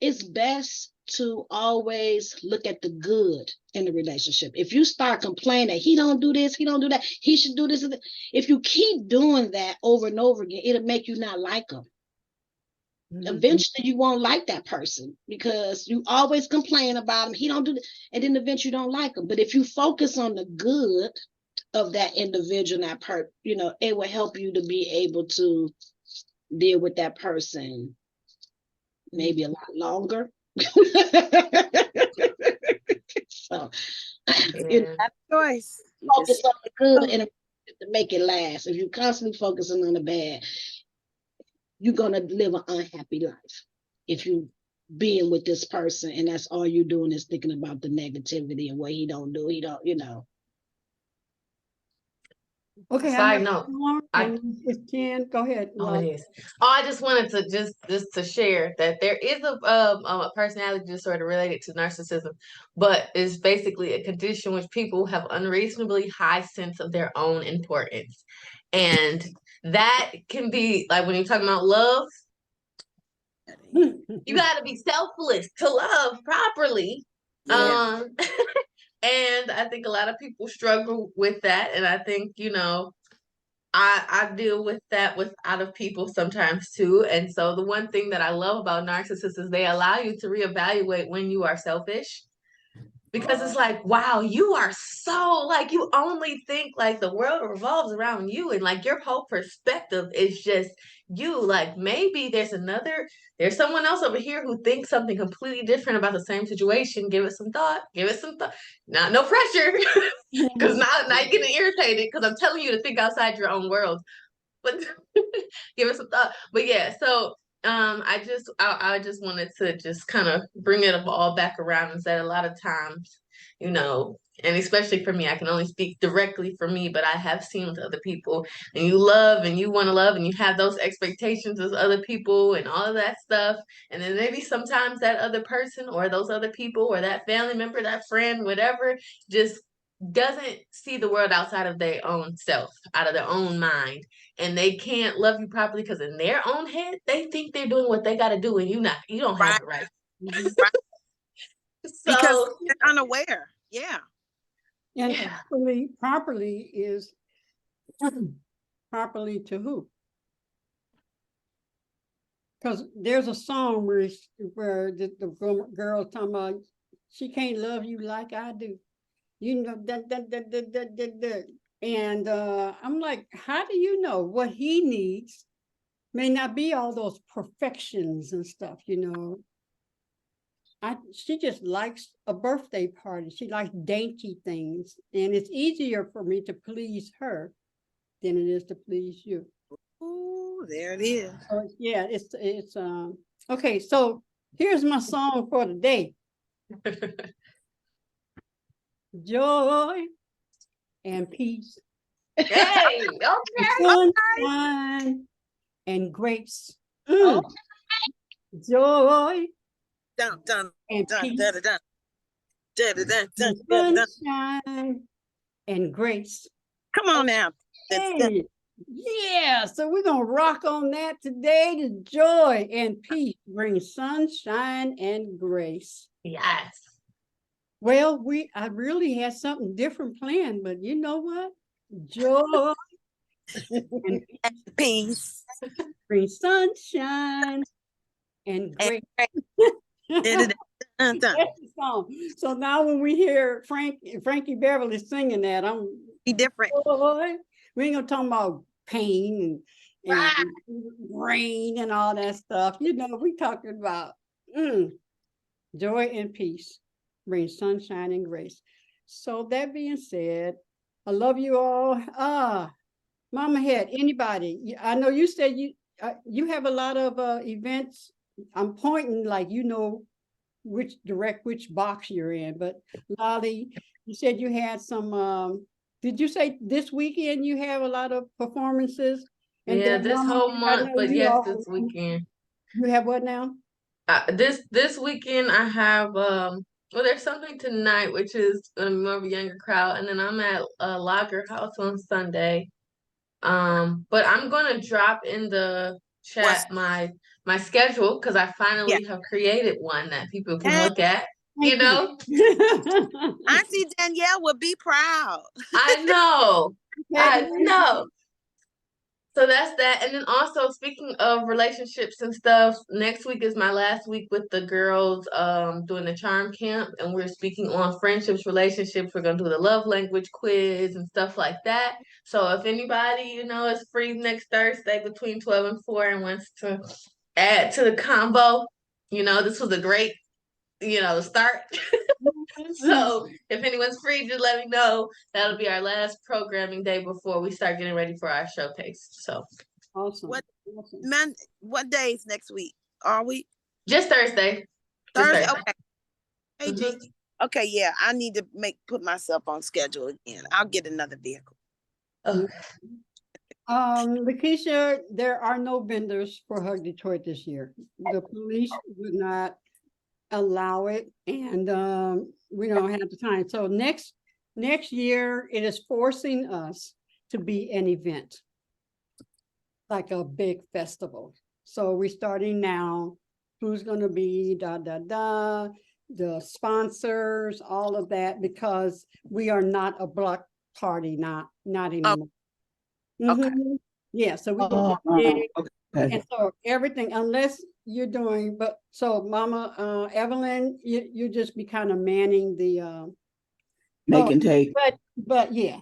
it's best to always look at the good in the relationship. If you start complaining that he don't do this, he don't do that, he should do this, if you keep doing that over and over again, it'll make you not like him. Eventually you won't like that person because you always complain about him, he don't do that, and then eventually you don't like him. But if you focus on the good of that individual, it will help you to be able to deal with that person maybe a lot longer. So, choice. Focus on the good and to make it last. If you're constantly focusing on the bad, you're gonna live an unhappy life. If you being with this person and that's all you're doing is thinking about the negativity and what he don't do, Okay, I Side have note, more, I and it's 10. Go ahead. Oh, Love. it is. Oh, I just wanted to just to share that there is a personality disorder related to narcissism, but it's basically a condition which people have unreasonably high sense of their own importance, and that can be like when you're talking about love, you got to be selfless to love properly. Yeah. And I think a lot of people struggle with that, and I think I deal with that with out of people sometimes too. And so the one thing that I love about narcissists is they allow you to reevaluate when you are selfish. Because it's like, wow, you are so like you only think like the world revolves around you and like your whole perspective is just you. Like maybe there's someone else over here who thinks something completely different about the same situation. Give it some thought. Give it some thought. Not no pressure. Because now you're getting irritated because I'm telling you to think outside your own world. But give it some thought. But yeah, so I just wanted to just kind of bring it all back around and say a lot of times, and especially for me, I can only speak directly for me, but I have seen with other people, and you love and you want to love and you have those expectations as other people and all of that stuff. And then maybe sometimes that other person or those other people or that family member, that friend, whatever, just doesn't see the world outside of their own self, out of their own mind, and they can't love you properly because in their own head they think they're doing what they got to do, and you don't have Right. it right. Right. Because So they're unaware. Yeah. And yeah, properly is properly to who? Because there's a song where the girl talking about she can't love you like I do. That. And I'm like, how do you know what he needs may not be all those perfections and stuff, she just likes a birthday party. She likes dainty things, and it's easier for me to please her than it is to please you. Ooh, there it is. So yeah, it's okay. So here's my song for the day: joy and peace, hey, okay, sunshine and grace. Oh, Joy Dun, dun, and dun, peace, dun, dun, dun. Dun, dun, dun, dun, and dun, dun. sunshine and grace. Come on now. Hey, yeah, so we're gonna rock on that today. The joy and peace bring sunshine and grace. yes. Well, I really had something different planned, but you know what? Joy and Peace. bring sunshine and grace. Dun, dun, dun, dun. That's the song. So now when we hear Frankie Beverly singing that, I'm Be different. boy. We ain't gonna talk about pain and rain and all that stuff. We talking about joy and peace, bring sunshine and grace. So that being said, I love you all. Mama Head, anybody? I know you said you have a lot of events. I'm pointing like which box you're in, but Lolly, you said you had some did you say this weekend you have a lot of performances? And Yeah, then this Mama, whole I month, know but yes, this weekend. you have what now? This weekend I have well, there's something tonight which is gonna be more of a younger crowd, and then I'm at Lager House on Sunday. But I'm gonna drop in the What's chat my schedule because I yeah. finally have created one that people can Hey, look at. Thank you. Auntie Danielle would be proud. I know. I Okay. know. So that's that. And then also speaking of relationships and stuff, next week is my last week with the girls doing the charm camp, and we're speaking on friendships, relationships. We're gonna do the love language quiz and stuff like that. So if anybody, is free next Thursday between 12 and 4 and wants to add to the combo, this was a great, start. So if anyone's free, just let me know. That'll be our last programming day before we start getting ready for our showcase. So Awesome. What Awesome. what days next week? Are we just Thursday. Just Thursday? Thursday. Okay. Hey Mhm. G. Okay, yeah. I need to put myself on schedule again. I'll get another vehicle. Oh, Lakeisha, there are no vendors for Hug Detroit this year. The police would not allow it, and we don't have the time. So next year, it is forcing us to be an event, like a big festival. So we're starting now. Who's going to be the sponsors, all of that, because we are not a block party, not anymore. Okay. Mhm. Yeah, so we Oh, go big, okay. and so everything, unless you're doing, but so Mama Evelyn, you just be kind of manning the Make and take. but yeah.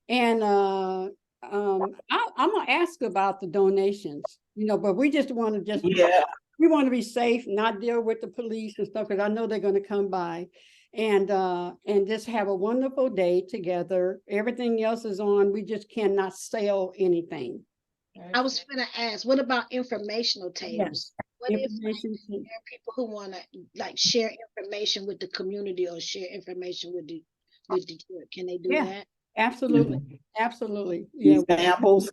And I'm gonna ask about the donations, but we just want to Yeah. we want to be safe, not deal with the police and stuff, because I know they're going to come by, and just have a wonderful day together. Everything else is on. We just cannot sell anything. I was gonna ask, what about informational tables? What if Information. there are people who want to like share information with the community or share information with Detroit? Can they do Yeah. that? Absolutely, absolutely. Yeah, Samples.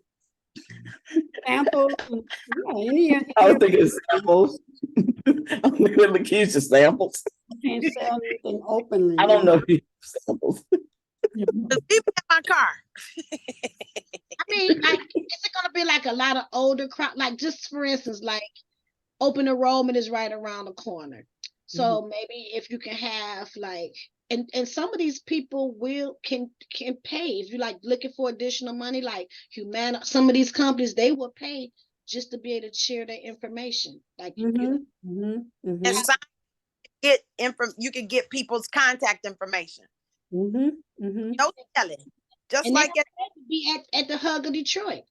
samples. Yeah, I was thinking samples. I'm thinking of Lakeisha samples. you can't sell anything openly. I don't know if you samples. The people in my car. I mean, like, is it gonna be like a lot of older crowd? Like, just for instance, like open enrollment is right around the corner. So maybe if you can have like, and some of these people can pay if you like looking for additional money, like some of these companies, they will pay just to be able to share their information. Like you can, And sign, you can get people's contact information. No telling. Just and like they have to be at the Hug of Detroit.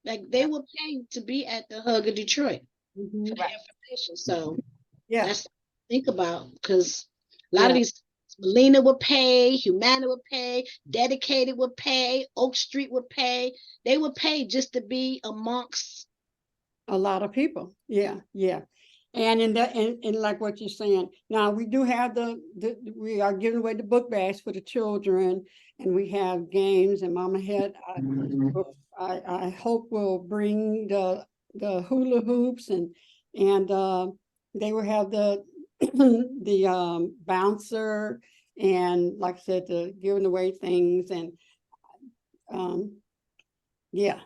Like they will pay to be at the Hug of Detroit for the information. So Yeah. that's think about, because a lot of these, Melina would pay, Humana would pay, Dedicated would pay, Oak Street would pay. They would pay just to be amongst a lot of people. Yeah. And in that, and like what you're saying, now we do have we are giving away the book bags for the children, and we have games, and Mama had, I hope will bring the hula hoops, and they will have the the bouncer, and like I said, the giving away things, and yeah,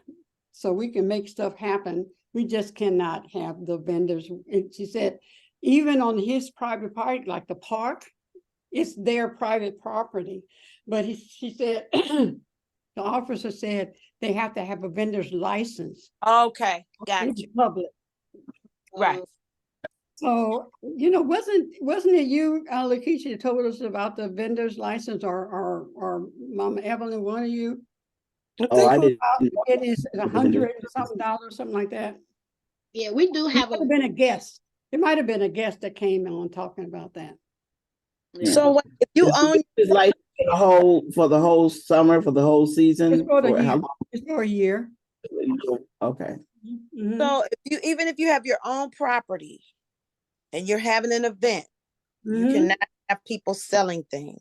so we can make stuff happen. We just cannot have the vendors. And she said, even on his private party, like the park, it's their private property. But she said, the officer said they have to have a vendor's license. Okay, got It's you. public. Right. So, wasn't it you, Lakeisha, that told us about the vendor's license, or Mama Evelyn, one of you? Oh, I didn't. It is $100 something, something like that. Yeah, we do have It been a guest. It might have been a guest that came on talking about that. Yeah. So what, if you own It's like for the whole summer, for the whole season. It's for the how year. long? It's for a year. Okay. so even if you have your own property and you're having an event, you cannot have people selling things.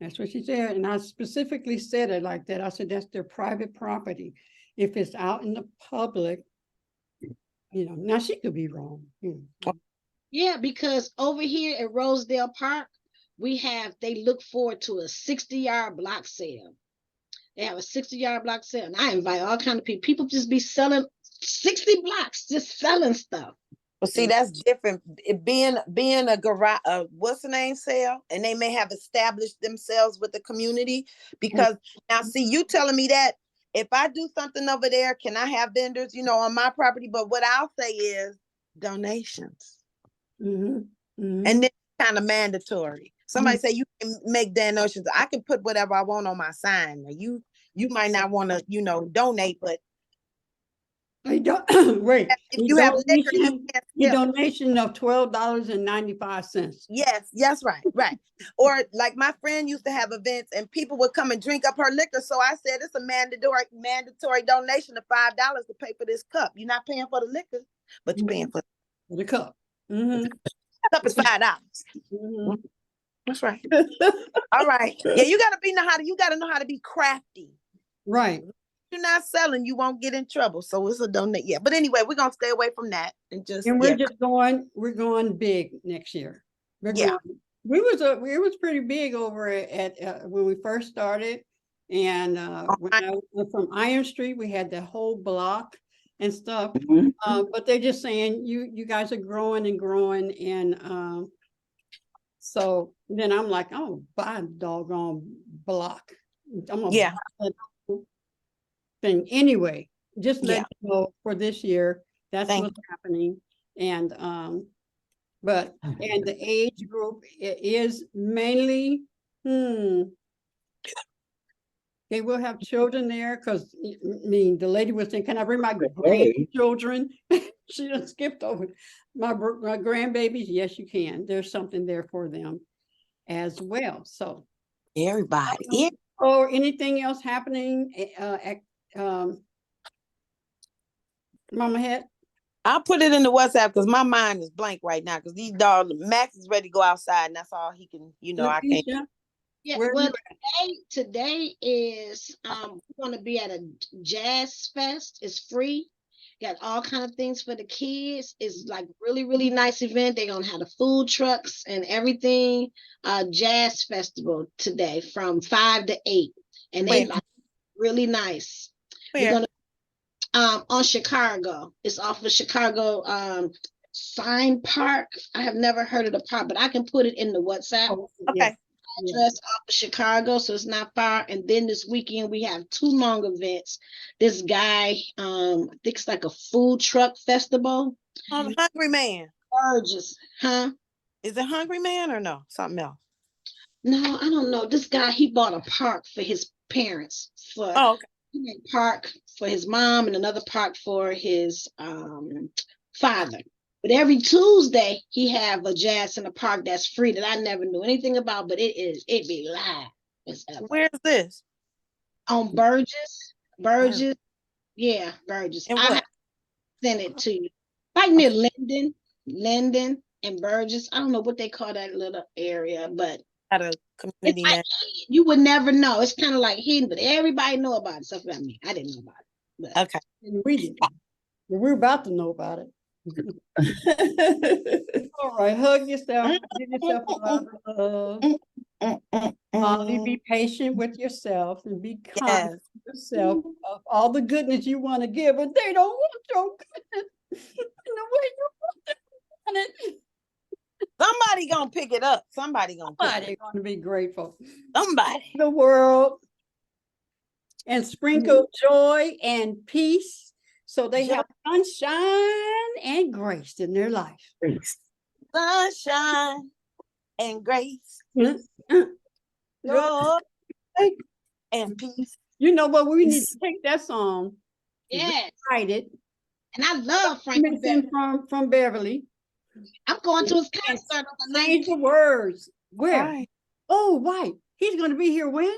That's what she said, and I specifically said it like that. I said that's their private property. If it's out in the public, now she could be wrong. Yeah, because over here at Rosedale Park, they look forward to a 60-yard block sale. They have a 60-yard block sale, and I invite all kind of people. People just be selling 60 blocks, just selling stuff. Well, see, that's different. It being a garage, what's the name sale, and they may have established themselves with the community. Because now, see, you telling me that if I do something over there, can I have vendors, on my property? But what I'll say is donations, and then kind of mandatory. Somebody say you can make donations. I can put whatever I want on my sign. Now, you might not want to, donate, but Wait. if you have liquor, the donation of $12.95. Yes, right. Or like my friend used to have events and people would come and drink up her liquor. So I said it's a mandatory donation of $5 to pay for this cup. You're not paying for the liquor, but you're paying for the cup. The cup is $5. That's right. All right. Yeah, you gotta know how to be crafty. Right. You're not selling, you won't get in trouble. So it's a donate. Yeah. But anyway, we're gonna stay away from that and just And we're going big next year. We're Yeah. going, it was pretty big over at when we first started. And when I went from Iron Street, we had the whole block and stuff. Mhm. But they're just saying you guys are growing and growing. And so then I'm like, oh, buy a doggone block. I'm gonna Yeah. buy that thing anyway. Just let Yeah. you know for this year, that's Thank what's happening. And but and the age group is mainly they will have children there because I mean the lady was saying, can I bring my grandchildren? She just skipped over my grandbabies. Yes, you can. There's something there for them as well. So everybody. or anything else happening Mama Head? I'll put it in the WhatsApp because my mind is blank right now because these dogs, Max is ready to go outside and that's all he can, I can't. Lakeisha, Yeah, where well, you today is we're gonna be at a jazz fest. It's free. Got all kind of things for the kids. It's like really, really nice event. They're gonna have the food trucks and everything. Jazz festival today from 5 to 8. And they Where? like really nice. We're Where? gonna on Chicago. It's off of Chicago Sign Park. I have never heard of the park, but I can put it in the WhatsApp Okay. address off of Chicago, so it's not far. And then this weekend we have 2 long events. This guy, I think it's like a food truck festival. Hungry Man. Gorgeous, huh? Is it Hungry Man or no? Something else. No, I don't know. This guy, he bought a park for his parents. Oh, okay. He made a park for his mom and another park for his father. But every Tuesday he have a jazz in the park that's free that I never knew anything about, but it be live. Where's this? On Burgess, yeah, Burgess. And I what? have sent it to you. Right near Linden and Burgess. I don't know what they call that little area, but At a community name. you would never know. It's kind of like hidden, but everybody know about it. Stuff about me. I didn't know about it. But Okay. we didn't. We're about to know about it. All right, hug yourself, give yourself a lot of love. Be patient with yourself and be kind Yes. to yourself of all the goodness you want to give, but they don't want your goodness in the way you want it. Somebody gonna pick it up. Somebody gonna pick it Somebody's going to be grateful. up. Somebody. The world and sprinkle joy and peace so they have sunshine and grace in their life. Sunshine and grace. Joy Joy and peace. You know what? We need to take that song, yes, write it, and I love Frank mixing from Beverly. I'm going to his concert on the Change 19th. the words. Where? Right. Oh, right. He's going to be here when?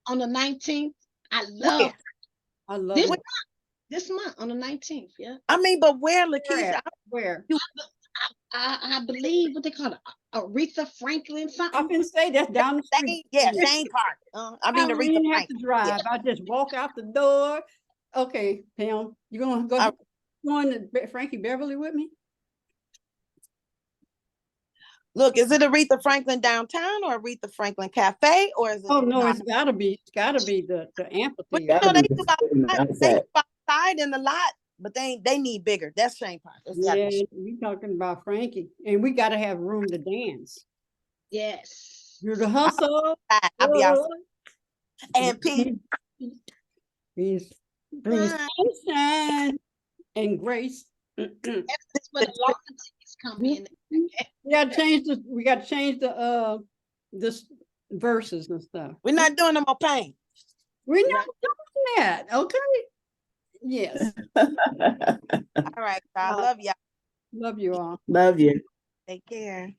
On the 19th. I love I love this it. this month on the 19th. Yeah. I mean, but where, Where Lakeisha? at? Where? I believe what they call it, Aretha Franklin I something. can say that's down the street. Shane Park. I mean, I don't Aretha even have to Franklin. drive. I just walk out the door. Okay, Pam, you gonna go going to Frankie Beverly with me? Look, is it Aretha Franklin downtown or Aretha Franklin Cafe or is it? Oh no, it's gotta be the But amphitheater. they do outside in the lot, but they need bigger. That's Shane Park. Yeah, we talking about Frankie, and we gotta have room to dance. Yes. You're the hustle. I'll be outside. And Pete. Brings sunshine and grace. That's where the long tickets come in. We gotta change the this verses and stuff. We're not doing no more pain. We're not doing that, okay? Yes. All right. I love y'all. Love you all. Love you. Take care.